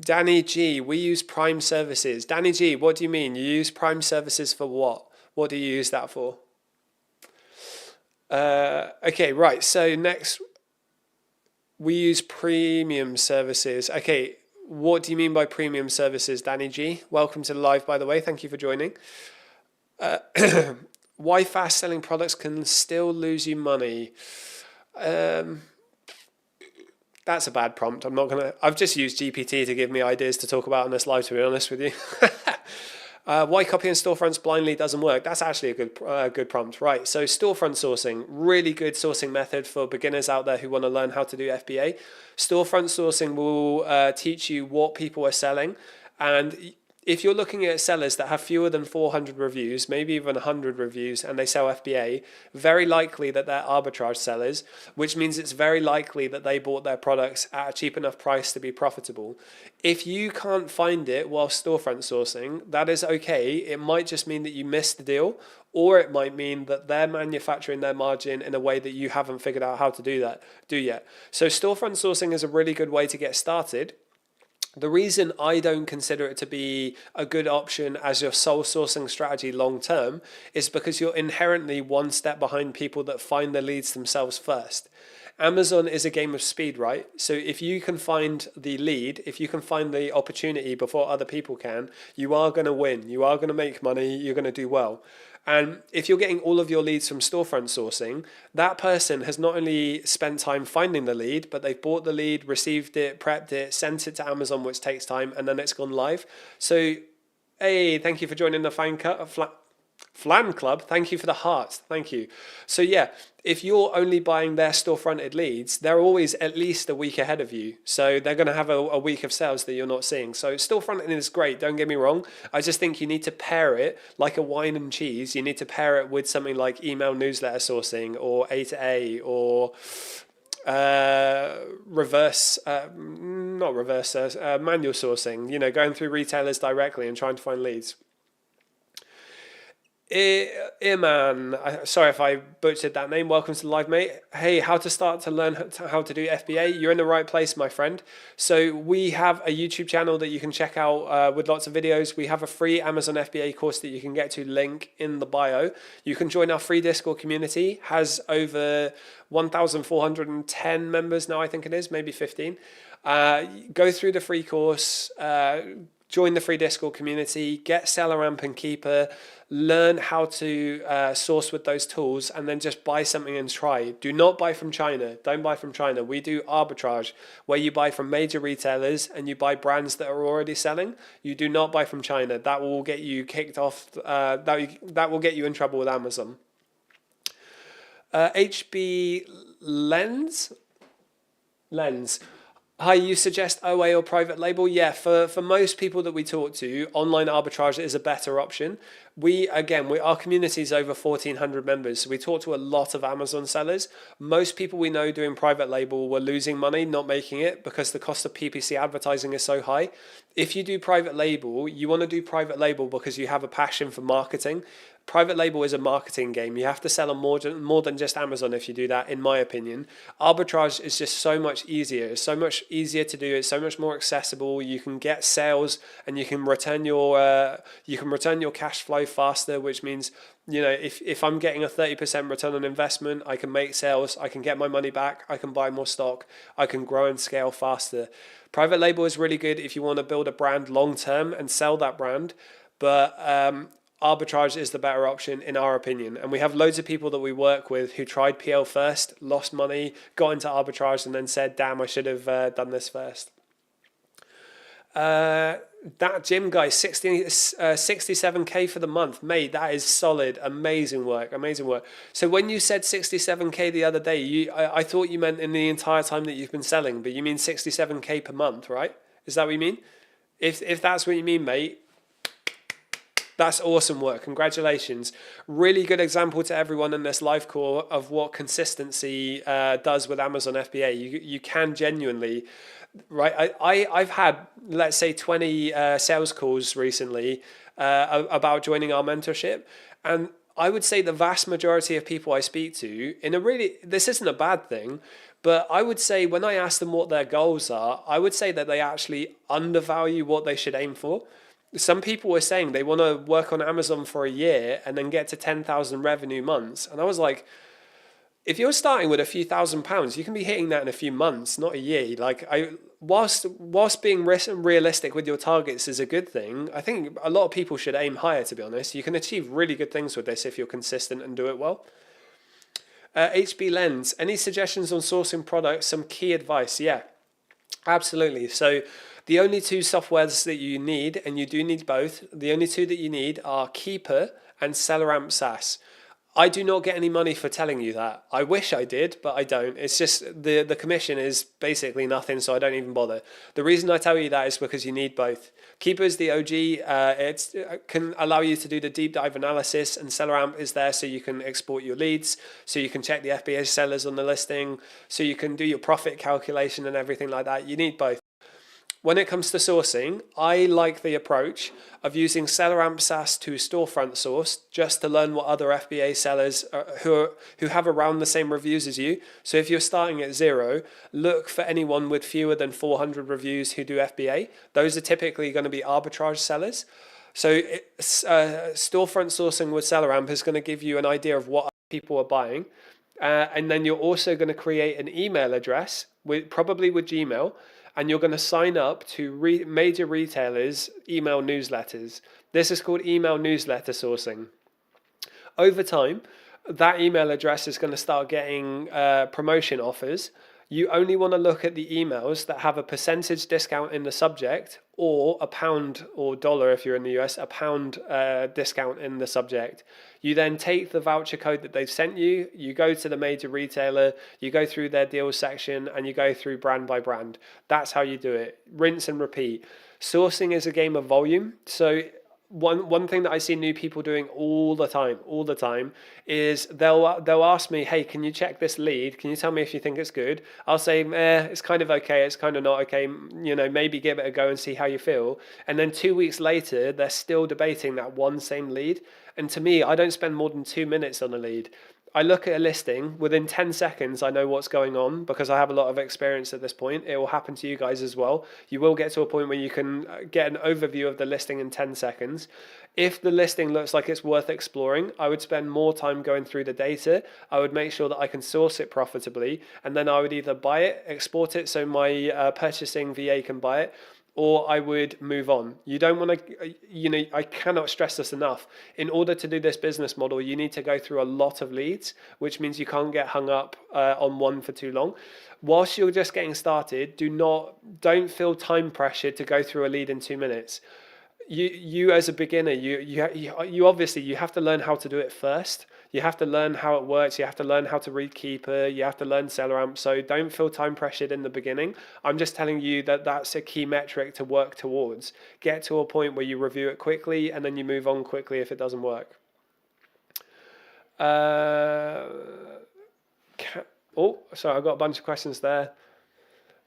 Danny G, we use Prime services. Danny G, what do you mean? You use Prime services for what? What do you use that for? Okay, right. So next, we use premium services. Okay, what do you mean by premium services, Danny G? Welcome to the live, by the way. Thank you for joining. Why fast selling products can still lose you money? That's a bad prompt. I've just used GPT to give me ideas to talk about on this live, to be honest with you. Why copying storefronts blindly doesn't work? That's actually a good prompt, right? So storefront sourcing, really good sourcing method for beginners out there who want to learn how to do FBA. Storefront sourcing will teach you what people are selling, and if you're looking at sellers that have fewer than 400 reviews, maybe even 100 reviews, and they sell FBA, very likely that they're arbitrage sellers, which means it's very likely that they bought their products at a cheap enough price to be profitable. If you can't find it while storefront sourcing, that is okay. It might just mean that you missed the deal, or it might mean that they're manufacturing their margin in a way that you haven't figured out how to do yet. So storefront sourcing is a really good way to get started. The reason I don't consider it to be a good option as your sole sourcing strategy long term is because you're inherently one step behind people that find the leads themselves first. Amazon is a game of speed, right? So if you can find the lead, if you can find the opportunity before other people can, you are going to win. You are going to make money. You're going to do well. And if you're getting all of your leads from storefront sourcing, that person has not only spent time finding the lead, but they've bought the lead, received it, prepped it, sent it to Amazon, which takes time, and then it's gone live. So, hey, thank you for joining the Flan Club. Thank you for the hearts. Thank you. So yeah, if you're only buying their store-fronted leads, they're always at least a week ahead of you. So they're going to have a week of sales that you're not seeing. So store-fronting is great. Don't get me wrong. I just think you need to pair it like a wine and cheese. You need to pair it with something like email newsletter sourcing or A2A or manual sourcing, going through retailers directly and trying to find leads. Iman, sorry if I butchered that name. Welcome to the live, mate. Hey, how to start to learn how to do FBA? You're in the right place, my friend. So we have a YouTube channel that you can check out with lots of videos. We have a free Amazon FBA course that you can get to, link in the bio. You can join our free Discord community. Has over 1,410 members now, I think it is, maybe 15. Go through the free course. Join the free Discord community, get Seller Amp and Keeper, learn how to source with those tools, and then just buy something and try. Do not buy from China. Don't buy from China. We do arbitrage, where you buy from major retailers and you buy brands that are already selling. You do not buy from China. That will get you kicked off. That will get you in trouble with Amazon. HB Lens. Hi, you suggest OA or private label? Yeah, for most people that we talk to, online arbitrage is a better option. Our community is over 1,400 members, so we talk to a lot of Amazon sellers. Most people we know doing private label were losing money, not making it, because the cost of PPC advertising is so high. If you do private label, you want to do private label because you have a passion for marketing. Private label is a marketing game. You have to sell on more than just Amazon if you do that, in my opinion. Arbitrage is just so much easier. It's so much easier to do. It's so much more accessible. You can get sales and you can return your cash flow faster, which means, if I'm getting a 30% return on investment, I can make sales, I can get my money back, I can buy more stock, I can grow and scale faster. Private label is really good if you want to build a brand long term and sell that brand, but arbitrage is the better option in our opinion. And we have loads of people that we work with who tried PL first, lost money, got into arbitrage, and then said, damn, I should have done this first. That gym guy, 67k for the month, mate, that is solid. Amazing work. So when you said 67k the other day, I thought you meant in the entire time that you've been selling, but you mean 67k per month, right? Is that what you mean? If that's what you mean, mate, that's awesome work. Congratulations. Really good example to everyone in this live call of what consistency does with Amazon FBA. You can genuinely, right? I've had, let's say, 20 sales calls recently about joining our mentorship. And I would say the vast majority of people I speak to, this isn't a bad thing, but I would say when I ask them what their goals are, I would say that they actually undervalue what they should aim for. Some people were saying they want to work on Amazon for a year and then get to 10,000 revenue months. And I was like, if you're starting with a few £1,000s, you can be hitting that in a few months, not a year. Whilst being realistic with your targets is a good thing, I think a lot of people should aim higher, to be honest. You can achieve really good things with this if you're consistent and do it well. HB Lens, any suggestions on sourcing products? Some key advice? Yeah, absolutely. So the only two softwares that you need, and you do need both, the only two that you need are Keeper and Seller Amp SaaS. I do not get any money for telling you that. I wish I did, but I don't. It's just the commission is basically nothing, so I don't even bother. The reason I tell you that is because you need both. Keeper is the OG. It can allow you to do the deep dive analysis, and SellerAmp is there so you can export your leads, so you can check the FBA sellers on the listing, so you can do your profit calculation and everything like that. You need both. When it comes to sourcing, I like the approach of using SellerAmp SaaS to storefront source just to learn what other FBA sellers who have around the same reviews as you. So if you're starting at 0, look for anyone with fewer than 400 reviews who do FBA. Those are typically going to be arbitrage sellers. So storefront sourcing with SellerAmp is going to give you an idea of what people are buying. And then you're also going to create an email address, probably with Gmail, and you're going to sign up to major retailers' email newsletters. This is called email newsletter sourcing. Over time, that email address is going to start getting promotion offers. You only want to look at the emails that have a percentage discount in the subject, or a pound or dollar if you're in the US, a pound discount in the subject. You then take the voucher code that they've sent you, you go to the major retailer, you go through their deals section, and you go through brand by brand. That's how you do it. Rinse and repeat. Sourcing is a game of volume. So one thing that I see new people doing all the time is they'll ask me, hey, can you check this lead? Can you tell me if you think it's good? I'll say, it's kind of okay, it's kind of not okay, maybe give it a go and see how you feel. And then 2 weeks later, they're still debating that one same lead. And to me, I don't spend more than 2 minutes on a lead. I look at a listing, within 10 seconds, I know what's going on because I have a lot of experience at this point. It will happen to you guys as well. You will get to a point where you can get an overview of the listing in 10 seconds. If the listing looks like it's worth exploring, I would spend more time going through the data. I would make sure that I can source it profitably, and then I would either buy it, export it so my purchasing VA can buy it, or I would move on. You don't want to, I cannot stress this enough. In order to do this business model, you need to go through a lot of leads, which means you can't get hung up on one for too long. Whilst you're just getting started, don't feel time pressured to go through a lead in 2 minutes. You as a beginner, you obviously, you have to learn how to do it first. You have to learn how it works. You have to learn how to read Keeper. You have to learn SellerAmp. So don't feel time pressured in the beginning. I'm just telling you that that's a key metric to work towards. Get to a point where you review it quickly and then you move on quickly if it doesn't work. Sorry, I've got a bunch of questions there.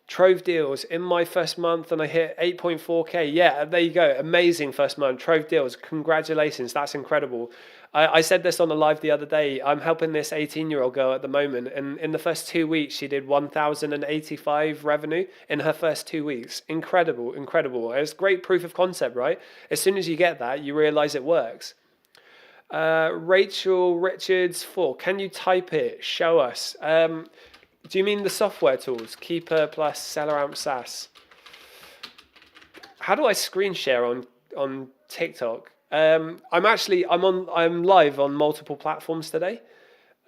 Trove deals in my first month and I hit 8.4k. Yeah, there you go. Amazing first month. Trove deals. Congratulations. That's incredible. I said this on a live the other day. I'm helping this 18-year-old girl at the moment, and in the first 2 weeks, she did 1,085 revenue in her first 2 weeks. Incredible, incredible. It's great proof of concept, right? As soon as you get that, you realize it works. Rachel Richards 4. Can you type it? Show us. Do you mean the software tools? Keeper plus SellerAmp SaaS. How do I screen share on TikTok? I'm live on multiple platforms today.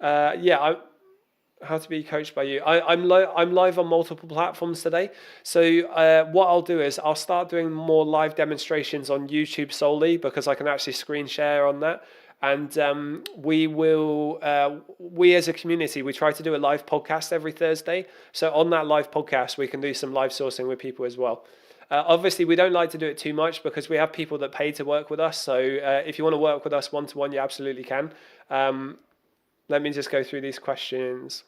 How to be coached by you. I'm live on multiple platforms today. So what I'll do is I'll start doing more live demonstrations on YouTube solely because I can actually screen share on that. And we as a community, we try to do a live podcast every Thursday. So on that live podcast, we can do some live sourcing with people as well. Obviously, we don't like to do it too much because we have people that pay to work with us. So if you want to work with us one-to-one, you absolutely can. Let me just go through these questions.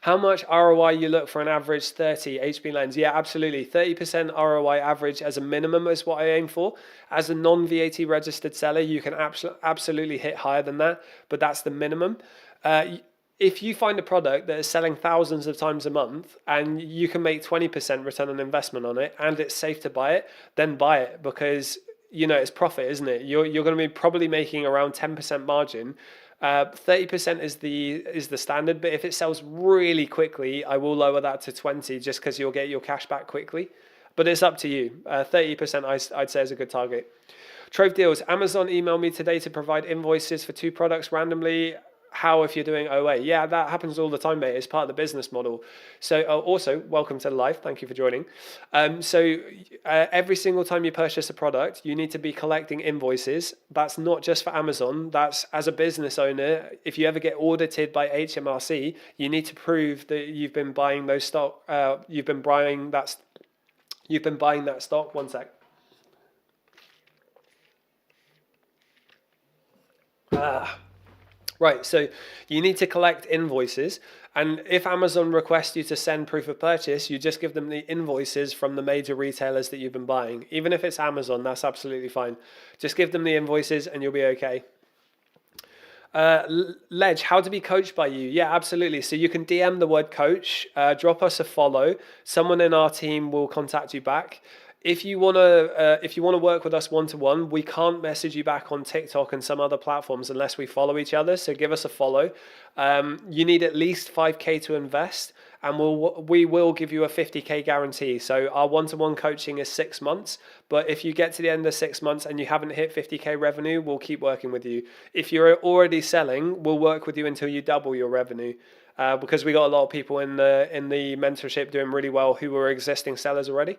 How much ROI you look for an average 30 HB lens? Yeah, absolutely. 30% ROI average as a minimum is what I aim for. As a non-VAT registered seller, you can absolutely hit higher than that, but that's the minimum. If you find a product that is selling thousands of times a month and you can make 20% return on investment on it and it's safe to buy it, then buy it because, it's profit, isn't it? You're going to be probably making around 10% margin. 30% is the standard, but if it sells really quickly, I will lower that to 20 just because you'll get your cash back quickly. But it's up to you. 30% I'd say is a good target. Trove deals. Amazon emailed me today to provide invoices for 2 products randomly. How if you're doing OA? Yeah, that happens all the time, mate. It's part of the business model. So also, welcome to live. Thank you for joining. Every single time you purchase a product, you need to be collecting invoices. That's not just for Amazon. That's as a business owner. If you ever get audited by HMRC, you need to prove that you've been buying those stock. You've been buying that. You've been buying that stock. One sec. Right, so you need to collect invoices, and if Amazon requests you to send proof of purchase, you just give them the invoices from the major retailers that you've been buying. Even if it's Amazon, that's absolutely fine. Just give them the invoices and you'll be okay. Ledge, how to be coached by you? Yeah, absolutely. So you can DM the word coach, drop us a follow. Someone in our team will contact you back. If you wanna work with us one-to-one, we can't message you back on TikTok and some other platforms unless we follow each other. So give us a follow. You need at least 5K to invest, and we will give you a 50K guarantee. So our one-to-one coaching is 6 months, but if you get to the end of 6 months and you haven't hit 50K revenue, we'll keep working with you. If you're already selling, we'll work with you until you double your revenue. Because we got a lot of people in the mentorship doing really well who were existing sellers already.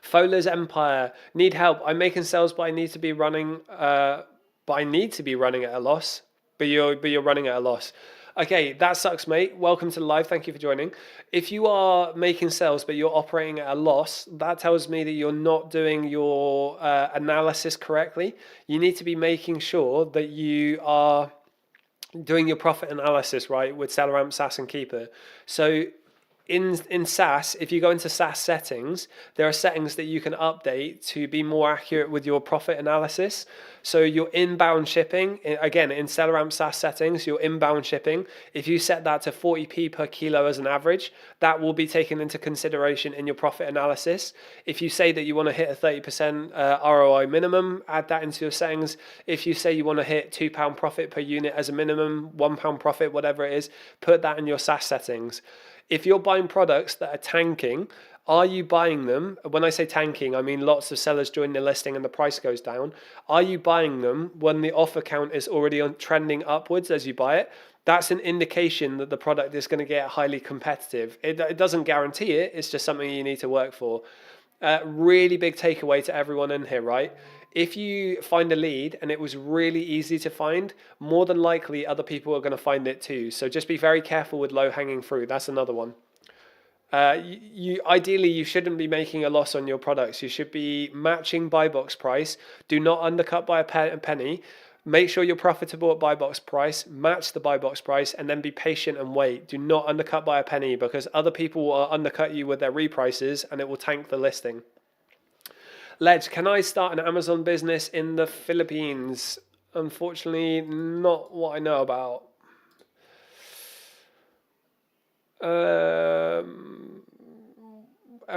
Fowler's Empire, need help. I'm making sales, but I need to be running. But I need to be running at a loss. But you're running at a loss. Okay, that sucks, mate. Welcome to the live. Thank you for joining. If you are making sales, but you're operating at a loss, that tells me that you're not doing your analysis correctly. You need to be making sure that you are doing your profit analysis right with SellerAmp, SaaS, and Keeper. So in SaaS, if you go into SaaS settings, there are settings that you can update to be more accurate with your profit analysis. So your inbound shipping, again, in SellerAmp SaaS settings, your inbound shipping, if you set that to 40p per kilo as an average, that will be taken into consideration in your profit analysis. If you say that you want to hit a 30% ROI minimum, add that into your settings. If you say you want to hit £2 profit per unit as a minimum, £1 profit, whatever it is, put that in your SaaS settings. If you're buying products that are tanking, are you buying them? When I say tanking, I mean lots of sellers join the listing and the price goes down. Are you buying them when the offer count is already trending upwards as you buy it? That's an indication that the product is going to get highly competitive. It doesn't guarantee it. It's just something you need to work for. Really big takeaway to everyone in here, right? If you find a lead and it was really easy to find, more than likely other people are going to find it too. So just be very careful with low-hanging fruit. That's another one. Ideally, you shouldn't be making a loss on your products. You should be matching buy box price. Do not undercut by a penny. Make sure you're profitable at buy box price, match the buy box price, and then be patient and wait. Do not undercut by a penny because other people will undercut you with their reprices and it will tank the listing. Ledge, can I start an Amazon business in the Philippines? Unfortunately, not what I know about.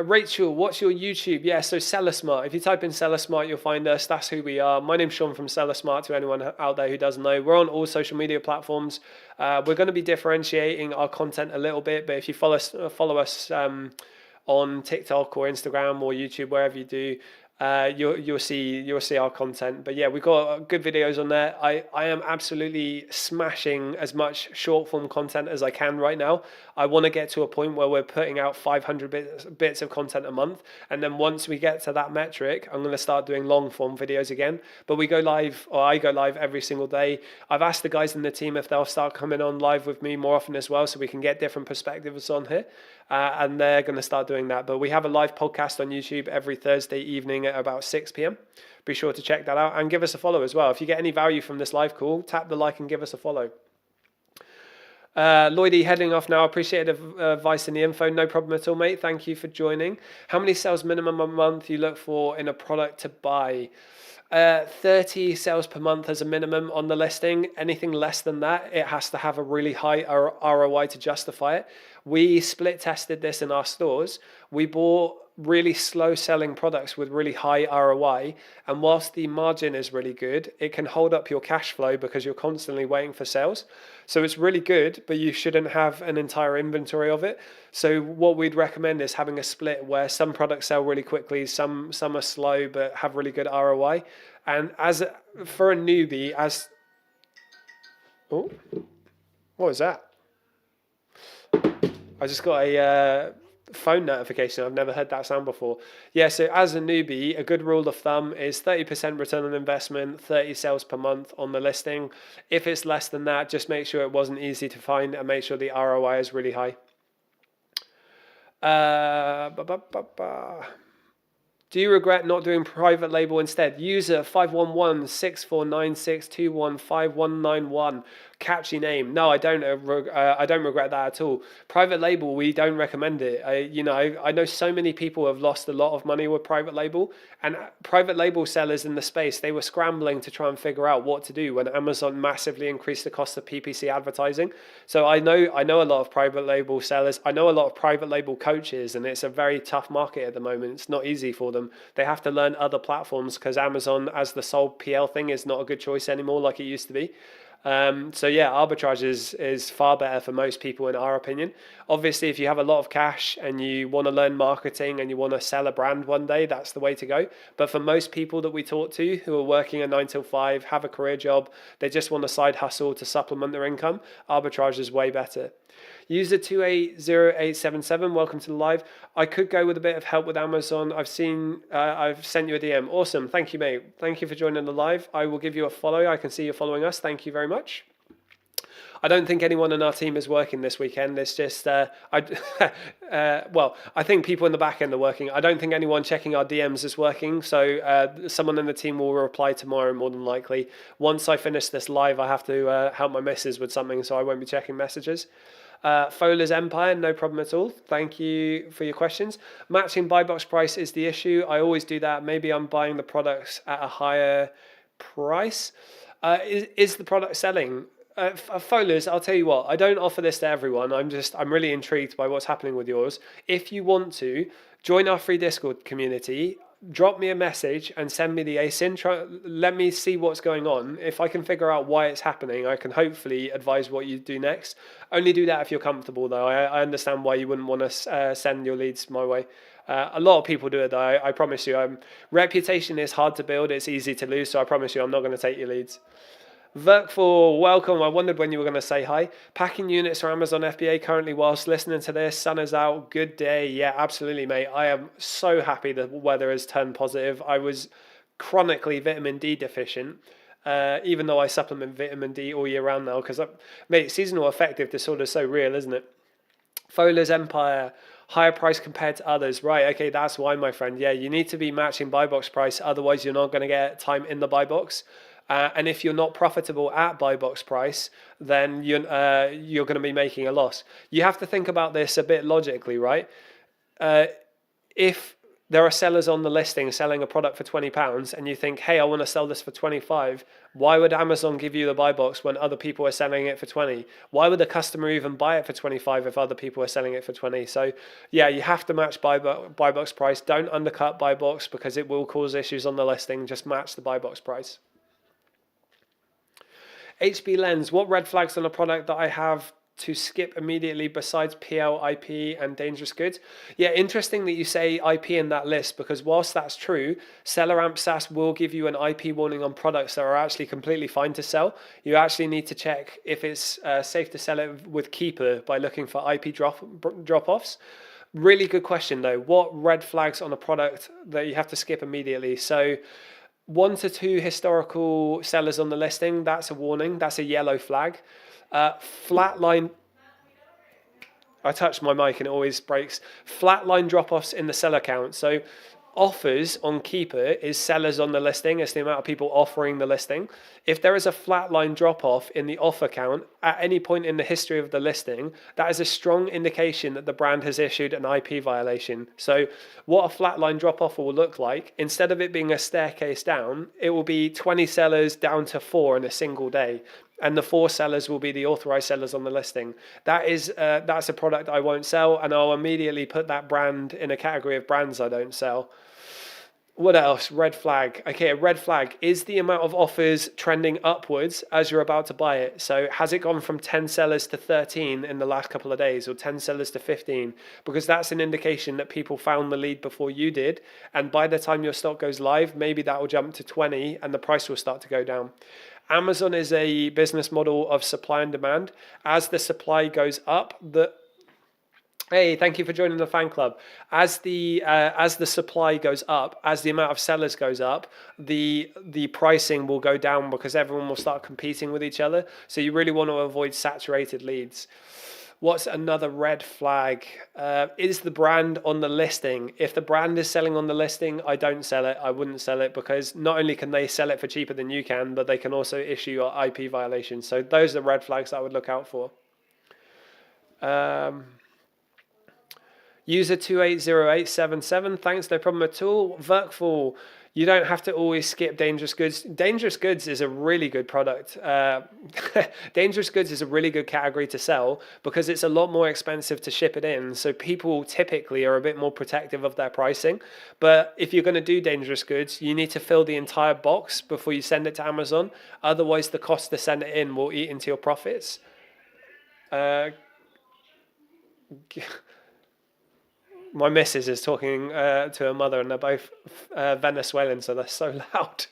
Rachel, what's your YouTube? Yeah, so Seller Smart. If you type in Seller Smart, you'll find us. That's who we are. My name's Sean from Seller Smart, to anyone out there who doesn't know. We're on all social media platforms. We're going to be differentiating our content a little bit, but if you follow us on TikTok or Instagram or YouTube, wherever you do, you'll see our content. But yeah, we've got good videos on there. I am absolutely smashing as much short form content as I can right now. I want to get to a point where we're putting out 500 bits of content a month, and then once we get to that metric, I'm going to start doing long form videos again. But we go live, or I go live every single day. I've asked the guys in the team if they'll start coming on live with me more often as well, so we can get different perspectives on here. And they're going to start doing that. But we have a live podcast on YouTube every Thursday evening at about 6 p.m. Be sure to check that out and give us a follow as well. If you get any value from this live call, tap the like and give us a follow. Lloydie, heading off now. Appreciate the advice and the info. No problem at all, mate. Thank you for joining. How many sales minimum a month you look for in a product to buy? 30 sales per month as a minimum on the listing. Anything less than that, it has to have a really high ROI to justify it. We split tested this in our stores. We bought really slow selling products with really high ROI, and whilst the margin is really good, it can hold up your cash flow because you're constantly waiting for sales. So it's really good, but you shouldn't have an entire inventory of it. So what we'd recommend is having a split where some products sell really quickly, some are slow but have really good ROI. And for a newbie, Oh, what was that? I just got a phone notification. I've never heard that sound before. Yeah, so as a newbie, a good rule of thumb is 30% return on investment, 30 sales per month on the listing. If it's less than that, just make sure it wasn't easy to find and make sure the ROI is really high. Ba, ba, ba, ba. Do you regret not doing private label instead? User 511-6496-215191. Catchy name. No, I don't. I don't regret that at all. Private label, we don't recommend it. I know so many people have lost a lot of money with private label, and private label sellers in the space, they were scrambling to try and figure out what to do when Amazon massively increased the cost of PPC advertising. So I know a lot of private label sellers. I know a lot of private label coaches, and it's a very tough market at the moment. It's not easy for them. They have to learn other platforms because Amazon as the sole PL thing is not a good choice anymore like it used to be. So yeah, arbitrage is far better for most people in our opinion. Obviously, if you have a lot of cash and you want to learn marketing and you want to sell a brand one day, that's the way to go. But for most people that we talk to who are working a 9 till 5, have a career job, they just want a side hustle to supplement their income, arbitrage is way better. User 280877, welcome to the live. I could go with a bit of help with Amazon. I've sent you a DM. Awesome. Thank you, mate. Thank you for joining the live. I will give you a follow. I can see you're following us. Thank you very much. I don't think anyone in our team is working this weekend. It's just, well, I think people in the back end are working. I don't think anyone checking our DMs is working. So someone in the team will reply tomorrow more than likely. Once I finish this live, I have to help my missus with something, so I won't be checking messages. Fowler's Empire, no problem at all. Thank you for your questions. Matching buy box price is the issue. I always do that. Maybe I'm buying the products at a higher price. Is the product selling? Fowler's, I'll tell you what, I don't offer this to everyone. I'm really intrigued by what's happening with yours. If you want to, join our free Discord community. Drop me a message and send me the ASIN. Let me see what's going on. If I can figure out why it's happening, I can hopefully advise what you do next. Only do that if you're comfortable, though. I understand why you wouldn't want to send your leads my way. A lot of people do it, though. I promise you. Reputation is hard to build. It's easy to lose. So I promise you, I'm not going to take your leads. Verkfor, welcome. I wondered when you were going to say hi. Packing units for Amazon FBA currently whilst listening to this. Sun is out. Good day. Yeah, absolutely, mate. I am so happy the weather has turned positive. I was chronically vitamin D deficient, even though I supplement vitamin D all year round now because, mate, seasonal affective disorder is so real, isn't it? Fowler's Empire, higher price compared to others. Right, okay, that's why, my friend. Yeah, you need to be matching buy box price. Otherwise, you're not going to get time in the buy box. And if you're not profitable at buy box price, then you're going to be making a loss. You have to think about this a bit logically, right? If there are sellers on the listing selling a product for £20 and you think, hey, I want to sell this for 25, why would Amazon give you the buy box when other people are selling it for 20? Why would the customer even buy it for 25 if other people are selling it for 20? So yeah, you have to match buy box price. Don't undercut buy box because it will cause issues on the listing. Just match the buy box price. HB Lens, what red flags on a product that I have to skip immediately besides PL, IP, and dangerous goods? Yeah, interesting that you say IP in that list because whilst that's true, Seller Amp SaaS will give you an IP warning on products that are actually completely fine to sell. You actually need to check if it's safe to sell it with Keeper by looking for IP drop-offs. Really good question though. What red flags on a product that you have to skip immediately? So 1 to 2 historical sellers on the listing, that's a warning. That's a yellow flag. Flatline. I touch my mic and it always breaks. Flatline drop-offs in the seller count. So offers on Keeper is sellers on the listing. It's the amount of people offering the listing. If there is a flatline drop-off in the offer count at any point in the history of the listing, that is a strong indication that the brand has issued an IP violation. So what a flatline drop-off will look like, instead of it being a staircase down, it will be 20 sellers down to 4 in a single day. And the 4 sellers will be the authorized sellers on the listing. That's a product I won't sell, and I'll immediately put that brand in a category of brands I don't sell. What else? Red flag. Okay, a red flag is the amount of offers trending upwards as you're about to buy it. So has it gone from 10 sellers to 13 in the last couple of days, or 10 sellers to 15? Because that's an indication that people found the lead before you did. And by the time your stock goes live, maybe that will jump to 20 and the price will start to go down. Amazon is a business model of supply and demand. As the supply goes up, Hey, thank you for joining the fan club. As the supply goes up, as the amount of sellers goes up, the pricing will go down because everyone will start competing with each other. So you really want to avoid saturated leads. What's another red flag? Is the brand on the listing? If the brand is selling on the listing, I don't sell it. I wouldn't sell it because not only can they sell it for cheaper than you can, but they can also issue your IP violations. So those are red flags I would look out for. User 280877, thanks, no problem at all. Verkful, you don't have to always skip dangerous goods. Dangerous goods is a really good product. Dangerous goods is a really good category to sell because it's a lot more expensive to ship it in. So people typically are a bit more protective of their pricing. But if you're going to do dangerous goods, you need to fill the entire box before you send it to Amazon. Otherwise, the cost to send it in will eat into your profits. My missus is talking to her mother, and they're both Venezuelan, so they're so loud.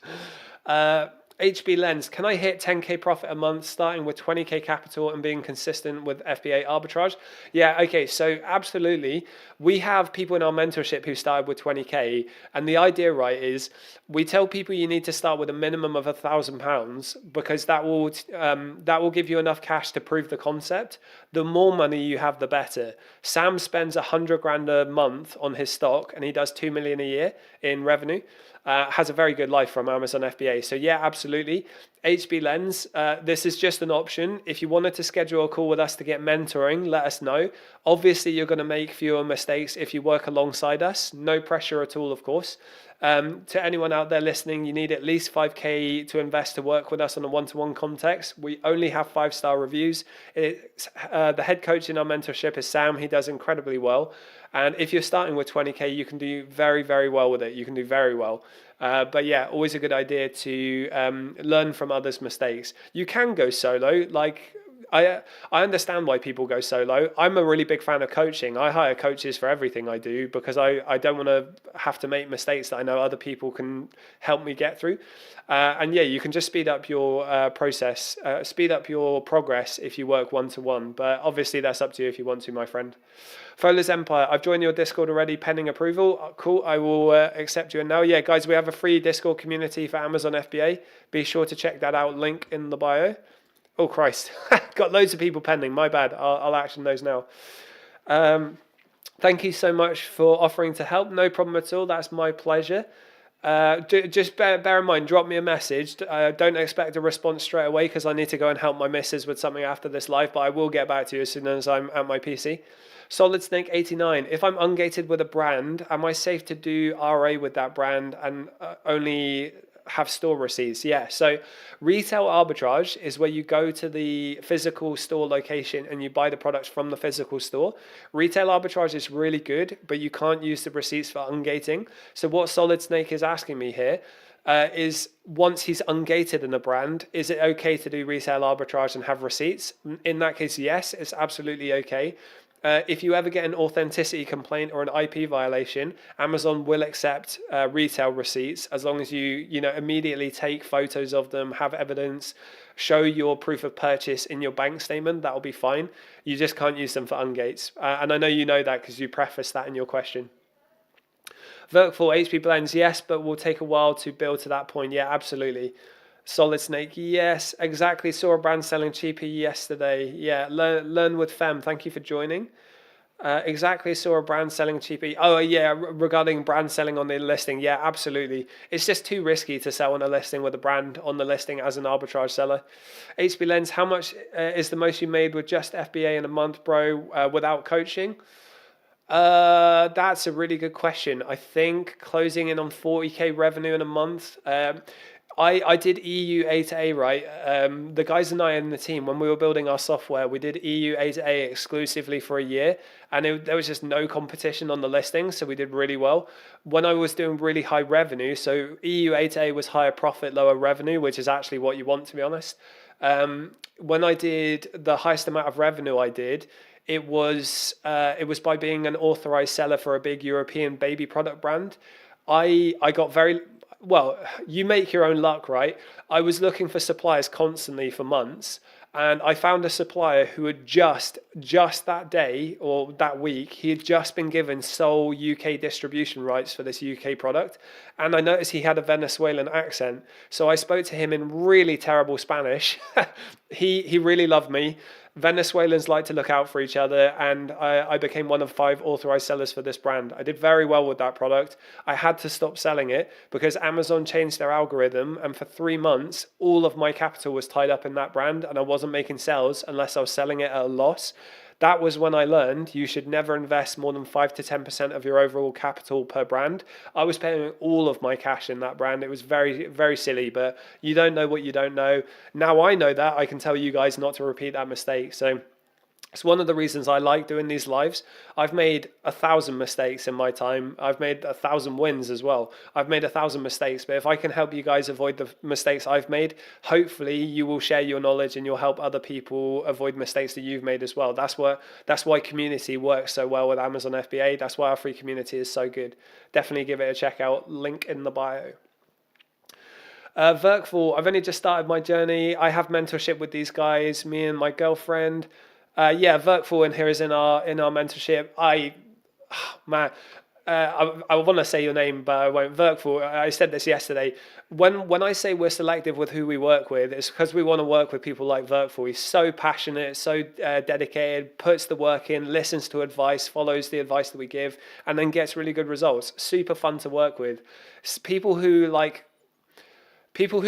HB Lens, can I hit 10K profit a month starting with 20K capital and being consistent with FBA arbitrage? Yeah, okay, so absolutely. We have people in our mentorship who started with 20K, and the idea, right, is we tell people you need to start with a minimum of £1,000 because that will give you enough cash to prove the concept. The more money you have, the better. Sam spends 100 grand a month on his stock, and he does 2 million a year in revenue. Has a very good life from Amazon FBA. So yeah, absolutely. HB Lens, this is just an option. If you wanted to schedule a call with us to get mentoring, let us know. Obviously, you're going to make fewer mistakes if you work alongside us. No pressure at all, of course. To anyone out there listening, you need at least 5K to invest to work with us on a one-to-one context. We only have 5-star reviews. The head coach in our mentorship is Sam. He does incredibly well. And if you're starting with 20K, you can do very, very well with it. You can do very well. But yeah, always a good idea to learn from others' mistakes. You can go solo. Like, I understand why people go solo. I'm a really big fan of coaching. I hire coaches for everything I do because I don't want to have to make mistakes that I know other people can help me get through. And yeah, you can just speed up your process, speed up your progress if you work one-to-one. But obviously that's up to you if you want to, my friend. Fowler's Empire, I've joined your Discord already pending approval. Cool, I will accept you. And now, yeah, guys, we have a free Discord community for Amazon FBA. Be sure to check that out, link in the bio. Oh, Christ. Got loads of people pending. My bad. I'll action those now. Thank you so much for offering to help. No problem at all. That's my pleasure. Just bear in mind, drop me a message. Don't expect a response straight away because I need to go and help my missus with something after this live, but I will get back to you as soon as I'm at my PC. Solid Snake 89. If I'm ungated with a brand, am I safe to do RA with that brand and only have store receipts? Yeah. So retail arbitrage is where you go to the physical store location and you buy the products from the physical store. Retail arbitrage is really good, but you can't use the receipts for ungating. So what Solid Snake is asking me here is once he's ungated in a brand, is it okay to do retail arbitrage and have receipts? In that case, yes, it's absolutely okay. If you ever get an authenticity complaint or an IP violation, Amazon will accept retail receipts as long as you immediately take photos of them, have evidence, show your proof of purchase in your bank statement. That'll be fine. You just can't use them for ungates. And I know you know that because you prefaced that in your question. Vertical HP blends, yes, but will take a while to build to that point. Yeah, absolutely. Solid Snake, yes, exactly. Saw a brand selling cheaper yesterday. Yeah, learn with Fem. Thank you for joining. Exactly, saw a brand selling cheaper. Oh yeah, regarding brand selling on the listing. Yeah, absolutely. It's just too risky to sell on a listing with a brand on the listing as an arbitrage seller. HB Lens, how much is the most you made with just FBA in a month, bro, without coaching? That's a really good question. I think closing in on 40K revenue in a month. I did EU A to A, right? The guys and I in the team, when we were building our software, we did EU A to A exclusively for a year, and there was just no competition on the listing, so we did really well. When I was doing really high revenue, so EU A to A was higher profit, lower revenue, which is actually what you want, to be honest. When I did the highest amount of revenue it was by being an authorized seller for a big European baby product brand. I got well, you make your own luck, right? I was looking for suppliers constantly for months, and I found a supplier who had just that day or that week, he had just been given sole UK distribution rights for this UK product. And I noticed he had a Venezuelan accent. So I spoke to him in really terrible Spanish. He really loved me. Venezuelans like to look out for each other, and I became one of 5 authorized sellers for this brand. I did very well with that product. I had to stop selling it because Amazon changed their algorithm, and for 3 months, all of my capital was tied up in that brand, and I wasn't making sales unless I was selling it at a loss. That was when I learned you should never invest more than 5 to 10% of your overall capital per brand. I was paying all of my cash in that brand. It was very, very silly, but you don't know what you don't know. Now I know that. I can tell you guys not to repeat that mistake. So it's one of the reasons I like doing these lives. I've made 1,000 mistakes in my time. I've made 1,000 wins as well. I've made 1,000 mistakes, but if I can help you guys avoid the mistakes I've made, hopefully you will share your knowledge and you'll help other people avoid mistakes that you've made as well. That's why community works so well with Amazon FBA. That's why our free community is so good. Definitely give it a check out. Link in the bio. Verkful, I've only just started my journey. I have mentorship with these guys, me and my girlfriend. Yeah, Verkful in here is in our mentorship. I want to say your name, but I won't. Verkful, I said this yesterday. When I say we're selective with who we work with, it's because we want to work with people like Verkful. He's so passionate, so dedicated, puts the work in, listens to advice, follows the advice that we give, and then gets really good results. Super fun to work with. It's people who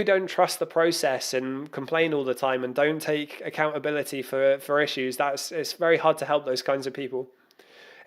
don't trust the process and complain all the time and don't take accountability for issues, it's very hard to help those kinds of people.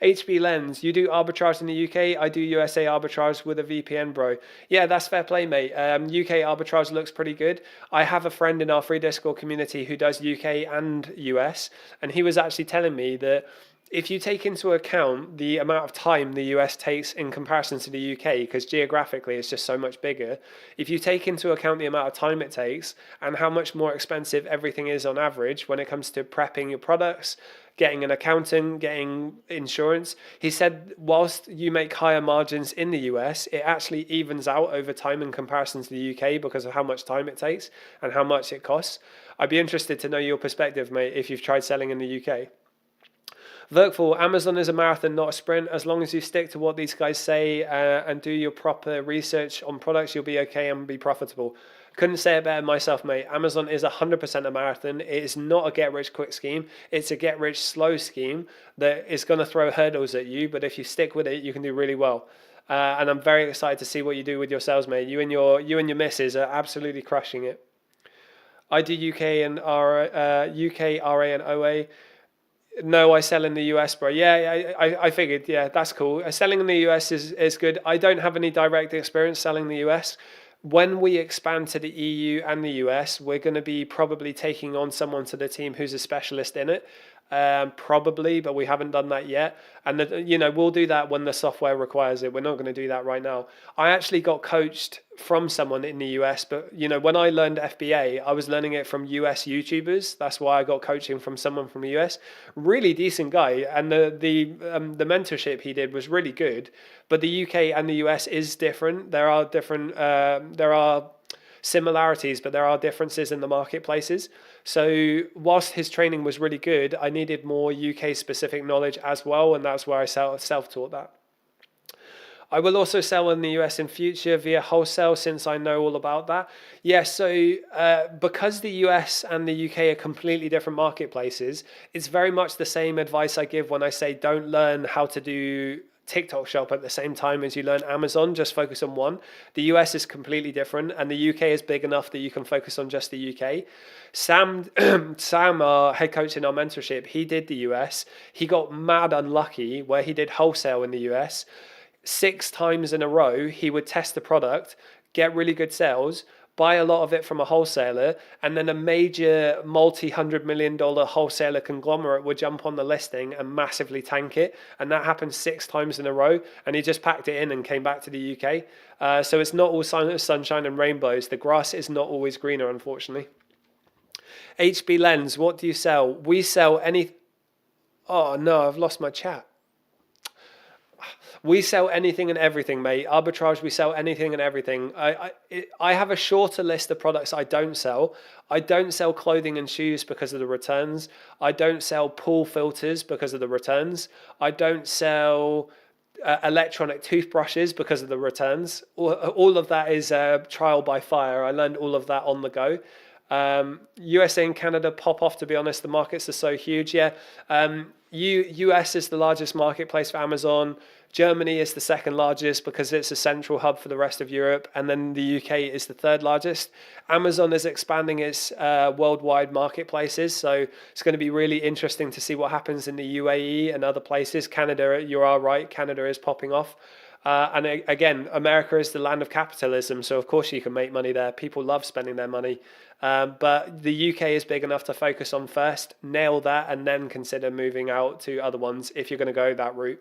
HB Lens, you do arbitrage in the UK, I do USA arbitrage with a VPN, bro. Yeah, that's fair play, mate. UK arbitrage looks pretty good. I have a friend in our free Discord community who does UK and US, and he was actually telling me that if you take into account the amount of time the US takes in comparison to the UK, because geographically it's just so much bigger, if you take into account the amount of time it takes and how much more expensive everything is on average when it comes to prepping your products, getting an accountant, getting insurance, he said whilst you make higher margins in the US, it actually evens out over time in comparison to the UK because of how much time it takes and how much it costs. I'd be interested to know your perspective, mate, if you've tried selling in the UK. Verkful, Amazon is a marathon, not a sprint. As long as you stick to what these guys say and do your proper research on products, you'll be okay and be profitable. Couldn't say it better myself, mate. Amazon is 100% a marathon. It is not a get-rich-quick scheme. It's a get-rich-slow scheme that is going to throw hurdles at you, but if you stick with it, you can do really well. And I'm very excited to see what you do with your sales, mate. You and your missus are absolutely crushing it. I do UK, RA, and OA. No, I sell in the US, bro. Yeah, I figured. Yeah, that's cool. Selling in the US is good. I don't have any direct experience selling in the US. When we expand to the EU and the US, we're going to be probably taking on someone to the team who's a specialist in it. Probably, but we haven't done that yet. And we'll do that when the software requires it. We're not going to do that right now. I actually got coached from someone in the US, but when I learned FBA, I was learning it from US YouTubers. That's why I got coaching from someone from the US. Really decent guy, and the mentorship he did was really good. But the UK and the US is different. There are similarities, but there are differences in the marketplaces. So whilst his training was really good, I needed more UK specific knowledge as well, and that's where I self-taught that. I will also sell in the US in future via wholesale since I know all about that. Yeah, so because the US and the UK are completely different marketplaces, it's very much the same advice I give when I say don't learn how to do TikTok shop at the same time as you learn Amazon, just focus on one. The US is completely different, and the UK is big enough that you can focus on just the UK. Sam, our head coach in our mentorship, he did the US. He got mad unlucky where he did wholesale in the US. 6 times in a row, he would test the product, get really good sales, buy a lot of it from a wholesaler, and then a major multi-$100 million wholesaler conglomerate would jump on the listing and massively tank it. And that happened 6 times in a row, and he just packed it in and came back to the UK. So it's not all sunshine and rainbows. The grass is not always greener, unfortunately. HB Lens, what do you sell? We sell any... Oh no, I've lost my chat. We sell anything and everything, mate. Arbitrage, we sell anything and everything. I have a shorter list of products I don't sell. I don't sell clothing and shoes because of the returns. I don't sell pool filters because of the returns. I don't sell electronic toothbrushes because of the returns. All of that is trial by fire. I learned all of that on the go. USA and Canada pop off, to be honest. The markets are so huge. Yeah. US is the largest marketplace for Amazon. Germany is the second largest because it's a central hub for the rest of Europe. And then the UK is the third largest. Amazon is expanding its worldwide marketplaces. So it's going to be really interesting to see what happens in the UAE and other places. Canada, you are right, Canada is popping off. And again, America is the land of capitalism. So of course you can make money there. People love spending their money. But the UK is big enough to focus on first, nail that, and then consider moving out to other ones if you're going to go that route.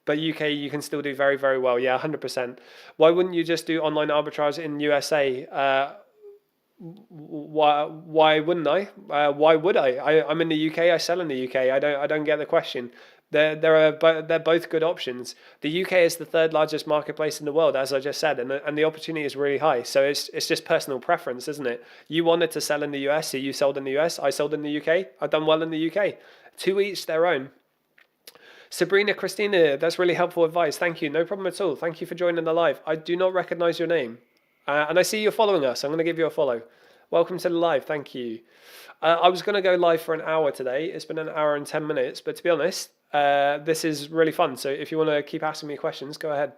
But UK, you can still do very, very well. Yeah, 100%. Why wouldn't you just do online arbitrage in USA? Why wouldn't I? Why would I? I'm in the UK. I sell in the UK. I don't get the question. They're both good options. The UK is the third largest marketplace in the world, as I just said, and the opportunity is really high. So it's just personal preference, isn't it? You wanted to sell in the US, so you sold in the US. I sold in the UK. I've done well in the UK. To each their own. Sabrina Christina, that's really helpful advice. Thank you. No problem at all. Thank you for joining the live. I do not recognize your name. And I see you're following us. I'm going to give you a follow. Welcome to the live. Thank you. I was going to go live for an hour today. It's been an hour and 10 minutes. But to be honest, this is really fun. So if you want to keep asking me questions, go ahead.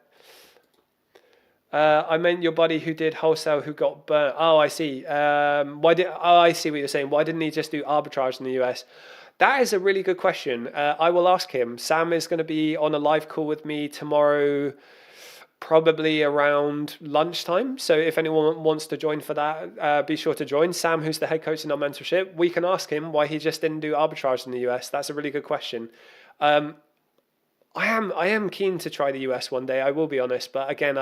I meant your buddy who did wholesale who got burnt. Oh, I see. I see what you're saying. Why didn't he just do arbitrage in the US? That is a really good question. I will ask him. Sam is going to be on a live call with me tomorrow, probably around lunchtime. So if anyone wants to join for that, be sure to join. Sam, who's the head coach in our mentorship, we can ask him why he just didn't do arbitrage in the US. That's a really good question. I am keen to try the US one day, I will be honest. But again,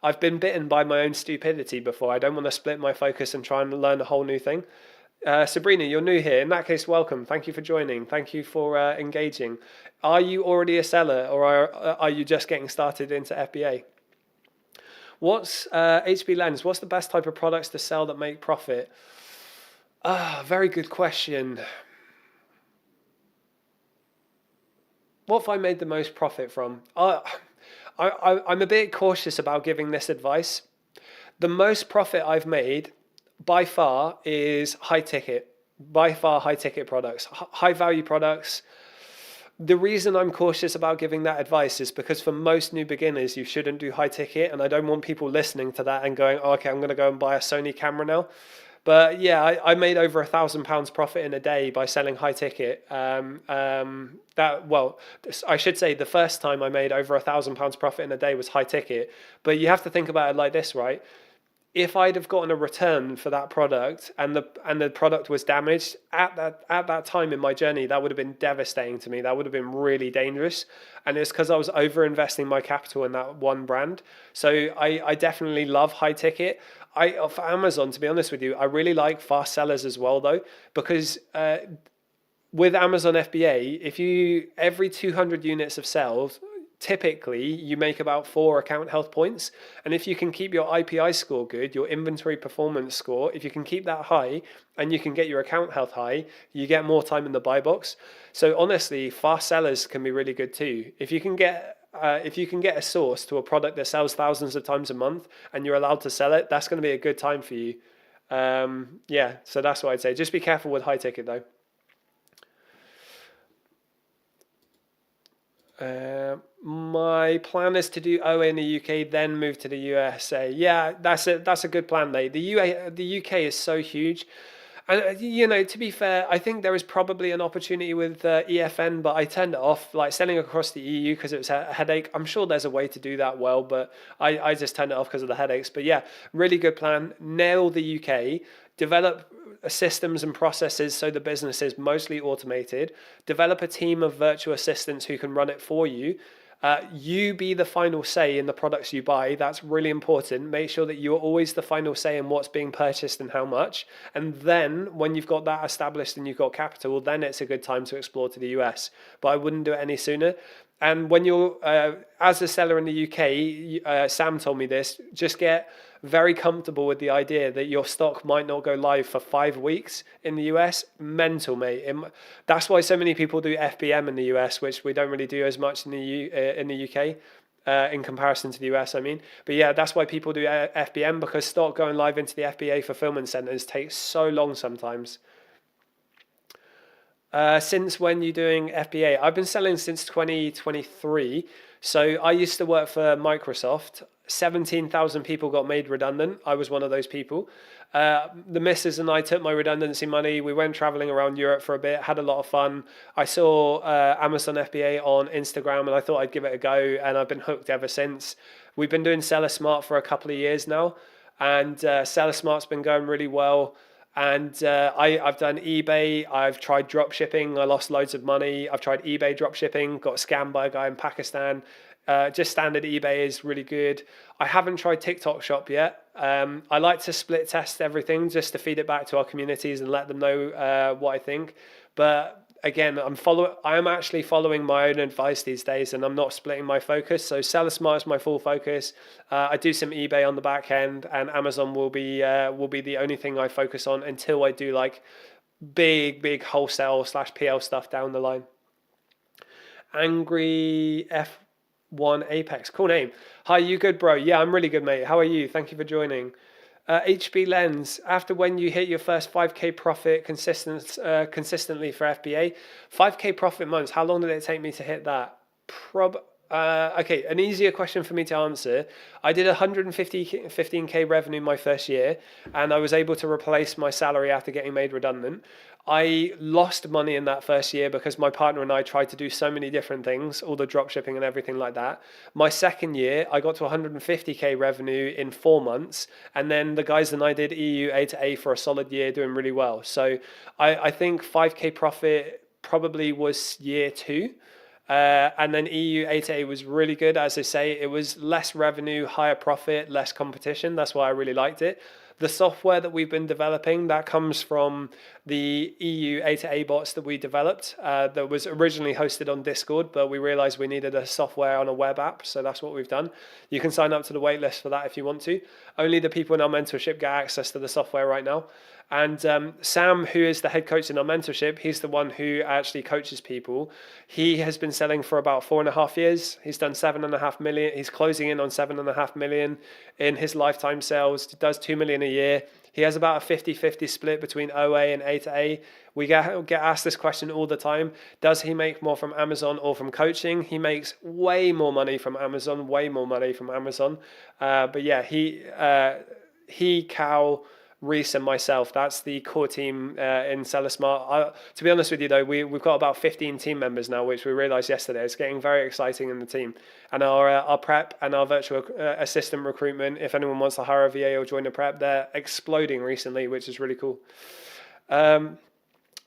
I've been bitten by my own stupidity before. I don't want to split my focus and try and learn a whole new thing. Sabrina, you're new here. In that case, welcome. Thank you for joining. Thank you for engaging. Are you already a seller, or are you just getting started into FBA? What's HB Lens? What's the best type of products to sell that make profit? Very good question. What have I made the most profit from? I'm a bit cautious about giving this advice. The most profit I've made by far is high ticket products, high value products. The reason I'm cautious about giving that advice is because for most new beginners, you shouldn't do high ticket. And I don't want people listening to that and going, oh, okay, I'm going to go and buy a Sony camera now. But yeah, I made over £1,000 profit in a day by selling high ticket. I should say the first time I made over £1,000 profit in a day was high ticket. But you have to think about it like this, right? If I'd have gotten a return for that product and the product was damaged at that time in my journey, that would have been devastating to me. That would have been really dangerous. And it's because I was over investing my capital in that one brand. So I definitely love high ticket. For Amazon, to be honest with you, I really like fast sellers as well though, because with Amazon FBA, if you every 200 units of sales, typically you make about 4 account health points. And if you can keep your IPI score good, your inventory performance score, if you can keep that high and you can get your account health high, you get more time in the buy box. So honestly, fast sellers can be really good too. If you can get a source to a product that sells thousands of times a month and you're allowed to sell it, that's going to be a good time for you. So that's what I'd say. Just be careful with high ticket though. My plan is to do OA in the UK, then move to the USA. Yeah, that's a good plan, mate. The UK is so huge. And, to be fair, I think there is probably an opportunity with EFN, but I turned it off, like selling across the EU because it was a headache. I'm sure there's a way to do that well, but I just turned it off because of the headaches. But yeah, really good plan. Nail the UK, develop systems and processes so the business is mostly automated, develop a team of virtual assistants who can run it for you. You be the final say in the products you buy. That's really important. Make sure that you're always the final say in what's being purchased and how much. And then when you've got that established and you've got capital, then it's a good time to explore to the US. But I wouldn't do it any sooner. And when you're, as a seller in the UK, Sam told me this, just get very comfortable with the idea that your stock might not go live for 5 weeks in the US. Mental, mate. That's why so many people do FBM in the US, which we don't really do as much in the UK. In comparison to the US, I mean. But yeah, that's why people do FBM, because stock going live into the FBA fulfillment centers takes so long sometimes. Since when you doing FBA? I've been selling since 2023. So I used to work for Microsoft. 17,000 people got made redundant. I was one of those people. The missus and I took my redundancy money. We went traveling around Europe for a bit, had a lot of fun. I saw Amazon FBA on Instagram and I thought I'd give it a go, and I've been hooked ever since. We've been doing Seller Smart for a couple of years now, and Seller Smart's been going really well. And I've done eBay, I've tried drop shipping, I lost loads of money. I've tried eBay drop shipping, got scammed by a guy in Pakistan. Just standard eBay is really good. I haven't tried TikTok Shop yet. I like to split test everything just to feed it back to our communities and let them know what I think. But again, I am actually following my own advice these days, and I'm not splitting my focus. So Seller Smart is my full focus. I do some eBay on the back end, and Amazon will be the only thing I focus on until I do like big wholesale / PL stuff down the line. Angry F1 Apex, cool name. Hi, you good, bro? Yeah, I'm really good, mate. How are you? Thank you for joining. HB Lens, after when you hit your first 5k profit consistently for FBA, 5k profit months, how long did it take me to hit that? Okay, an easier question for me to answer. I did 15k revenue my first year, and I was able to replace my salary after getting made redundant. I lost money in that first year because my partner and I tried to do so many different things, all the drop shipping and everything like that. My second year, I got to 150k revenue in 4 months, and then the guys and I did EU A to A for a solid year, doing really well. So I think 5k profit probably was year 2. And then EU A to A was really good. As I say, it was less revenue, higher profit, less competition. That's why I really liked it. The software that we've been developing, that comes from the EU A to A bots that we developed, that was originally hosted on Discord, but we realized we needed a software on a web app, so that's what we've done. You can sign up to the waitlist for that if you want to. Only the people in our mentorship get access to the software right now. And Sam, who is the head coach in our mentorship, he's the one who actually coaches people. He has been selling for about 4.5 years. He's done 7.5 million. He's closing in on 7.5 million in his lifetime sales. He does 2 million a year. He has about a 50-50 split between OA and A to A. We get asked this question all the time. Does he make more from Amazon or from coaching? He makes way more money from Amazon, But yeah, Cal, Reese and myself, that's the core team in Seller Smart. To be honest with you though, we've got about 15 team members now, which we realized yesterday. It's getting very exciting in the team. And our prep and our virtual assistant recruitment, if anyone wants to hire a VA or join the prep, they're exploding recently, which is really cool.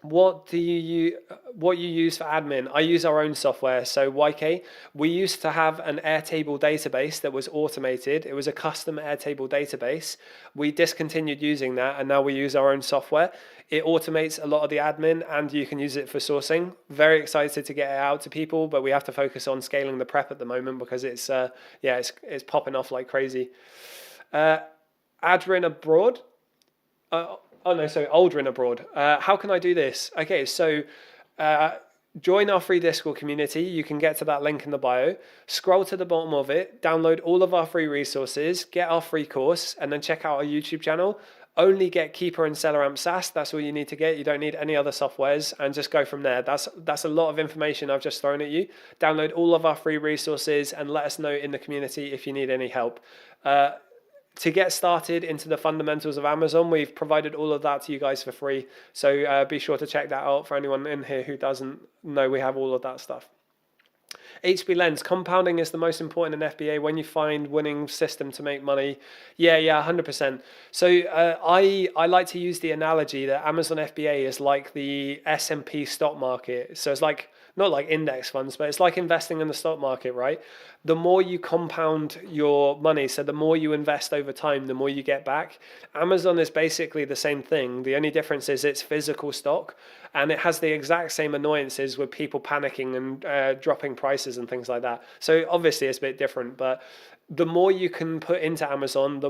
What you use for admin? I use our own software. So YK, we used to have an Airtable database that was automated. It was a custom Airtable database. We discontinued using that, and now we use our own software. It automates a lot of the admin, and you can use it for sourcing. Very excited to get it out to people, but we have to focus on scaling the prep at the moment because it's popping off like crazy. Adrin abroad. Aldrin abroad. How can I do this? Okay, so join our free Discord community. You can get to that link in the bio. Scroll to the bottom of it, download all of our free resources, get our free course, and then check out our YouTube channel. Only get Keeper and SellerAmp SaaS. That's all you need to get. You don't need any other softwares, and just go from there. That's a lot of information I've just thrown at you. Download all of our free resources and let us know in the community if you need any help. To get started into the fundamentals of Amazon, we've provided all of that to you guys for free. So be sure to check that out for anyone in here who doesn't know we have all of that stuff. HB Lens, compounding is the most important in FBA when you find winning system to make money. Yeah, 100%. So I like to use the analogy that Amazon FBA is like the S&P stock market. So it's like, not like index funds, but it's like investing in the stock market, right? The more you compound your money, so the more you invest over time, the more you get back. Amazon is basically the same thing. The only difference is it's physical stock. and it has the exact same annoyances with people panicking and dropping prices and things like that. So obviously it's a bit different, but the more you can put into Amazon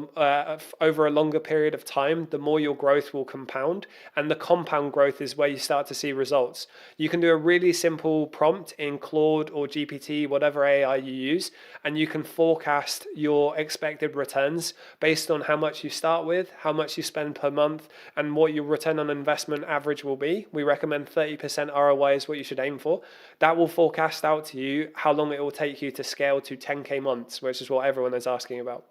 over a longer period of time, the more your growth will compound. And the compound growth is where you start to see results. You can do a really simple prompt in Claude or GPT, whatever AI you use, and you can forecast your expected returns based on how much you start with, how much you spend per month, and what your return on investment average will be. We recommend 30% ROI is what you should aim for. That will forecast out to you how long it will take you to scale to 10K months, which is what everyone is asking about.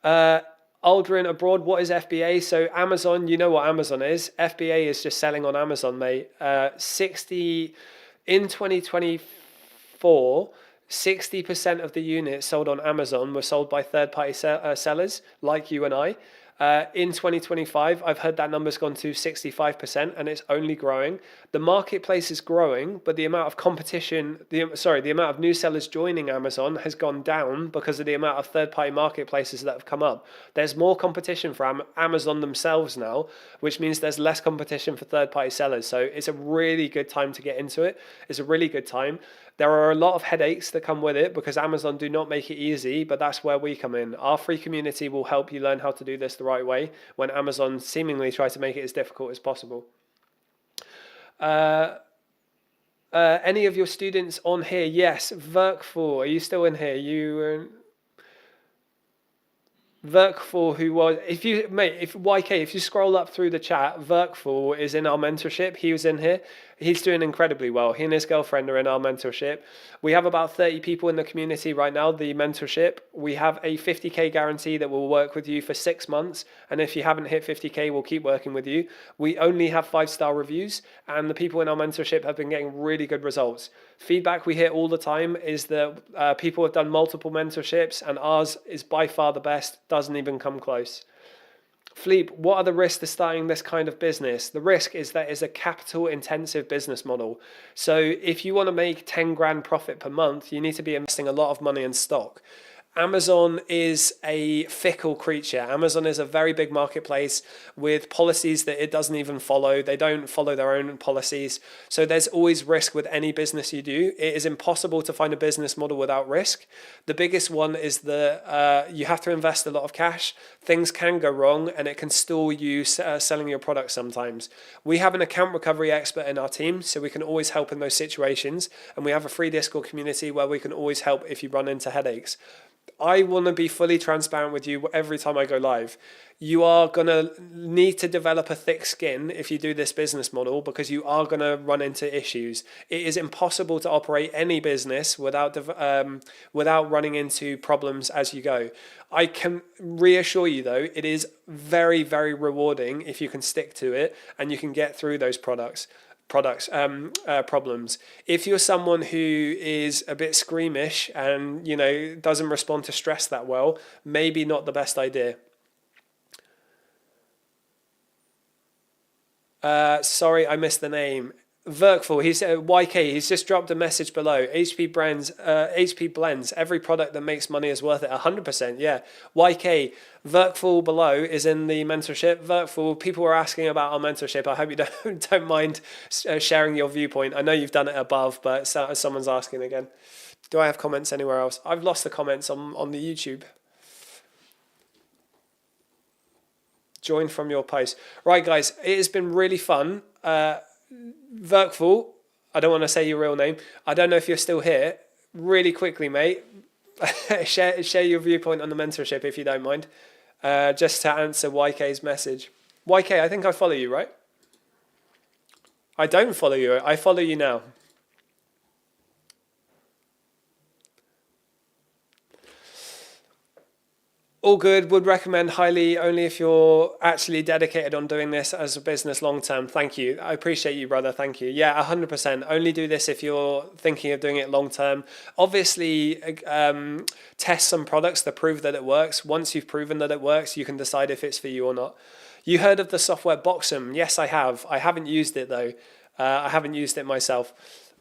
Aldrin abroad, what is FBA? So Amazon, you know what Amazon is. FBA is just selling on Amazon, mate. In 2024, 60% of the units sold on Amazon were sold by third-party sellers like you and I. In 2025, I've heard that number's gone to 65% and it's only growing. The marketplace is growing, but the amount of competition, the amount of new sellers joining Amazon has gone down because of the amount of third-party marketplaces that have come up. There's more competition from Amazon themselves now, which means there's less competition for third-party sellers. So it's a really good time to get into it. It's a really good time. There are a lot of headaches that come with it because Amazon do not make it easy, but that's where we come in. Our free community will help you learn how to do this the right way when Amazon seemingly try to make it as difficult as possible. Any of your students on here? Yes. Verkful, are you still in here? Verkful, who was, if you scroll up through the chat, Verkful is in our mentorship. He was in here. He's doing incredibly well. He and his girlfriend are in our mentorship. We have about 30 people in the community right now, the mentorship. We have a 50K guarantee that will work with you for 6 months. And if you haven't hit 50K, we'll keep working with you. We only have 5-star reviews, and the people in our mentorship have been getting really good results. Feedback we hear all the time is that people have done multiple mentorships, and ours is by far the best, doesn't even come close. Philippe, what are the risks to starting this kind of business? The risk is that it's a capital intensive business model. So if you want to make 10 grand profit per month, you need to be investing a lot of money in stock. Amazon is a fickle creature. Amazon is a very big marketplace with policies that it doesn't even follow. They don't follow their own policies. So there's always risk with any business you do. It is impossible to find a business model without risk. The biggest one is that you have to invest a lot of cash. Things can go wrong and it can stall you selling your product sometimes. We have an account recovery expert in our team, so we can always help in those situations. And we have a free Discord community where we can always help if you run into headaches. I want to be fully transparent with you every time I go live. You are going to need to develop a thick skin if you do this business model, because you are going to run into issues. It is impossible to operate any business without running into problems as you go. I can reassure you though, it is very, very rewarding if you can stick to it and you can get through those problems. If you're someone who is a bit squeamish and doesn't respond to stress that well, maybe not the best idea. Sorry, I missed the name. Verkful, he's YK, he's just dropped a message below. HP blends, every product that makes money is worth it. 100%, yeah. YK, Verkful below is in the mentorship. Verkful, people were asking about our mentorship. I hope you don't mind sharing your viewpoint. I know you've done it above, but someone's asking again. Do I have comments anywhere else? I've lost the comments on the YouTube. Join from your post. Right, guys, it has been really fun. Verkful, I don't want to say your real name. I don't know if you're still here. Really quickly, mate, share your viewpoint on the mentorship if you don't mind. Just to answer YK's message. YK, I think I follow you, right? I don't follow you. I follow you now. All good, would recommend highly, only if you're actually dedicated on doing this as a business long term. Thank you. I appreciate you, brother. Thank you. Yeah, 100%. Only do this if you're thinking of doing it long term. Obviously, test some products to prove that it works. Once you've proven that it works, you can decide if it's for you or not. You heard of the software Boxem? Yes, I have. I haven't used it though. I haven't used it myself.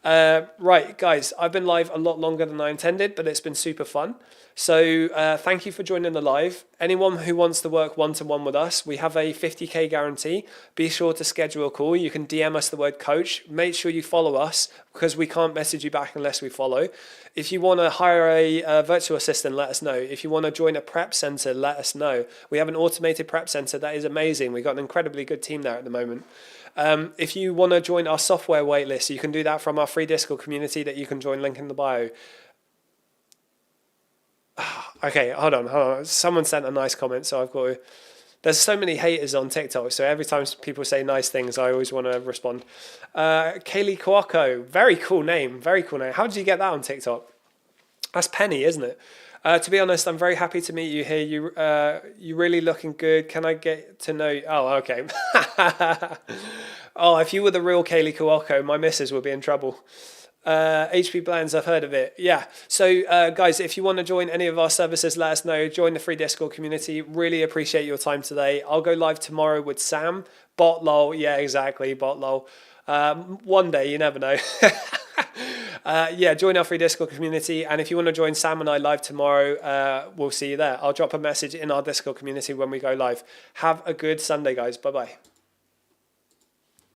Right, guys, I've been live a lot longer than I intended, but it's been super fun. So thank you for joining the live. Anyone who wants to work one-to-one with us, we have a 50K guarantee. Be sure to schedule a call. You can DM us the word coach. Make sure you follow us because we can't message you back unless we follow. If you want to hire a virtual assistant, let us know. If you want to join a prep center, let us know. We have an automated prep center that is amazing. We've got an incredibly good team there at the moment. If you want to join our software waitlist, you can do that from our free Discord community that you can join, link in the bio. Okay, hold on. Someone sent a nice comment, so I've got to... There's so many haters on TikTok, so every time people say nice things, I always want to respond. Kaylee Kwako, very cool name, very cool name. How did you get that on TikTok? That's Penny, isn't it? To be honest, I'm very happy to meet you here. You really looking good. Can I get to know you? Oh, okay. Oh, if you were the real Kaylee Kwako, my missus would be in trouble. HP Blends, I've heard of it. Yeah. So guys, if you want to join any of our services, let us know. Join the free Discord community. Really appreciate your time today. I'll go live tomorrow with Sam. Bot lol. Yeah, exactly. Bot lol. One day, you never know. Yeah, join our free Discord community. And if you want to join Sam and I live tomorrow, we'll see you there. I'll drop a message in our Discord community when we go live. Have a good Sunday, guys. Bye-bye.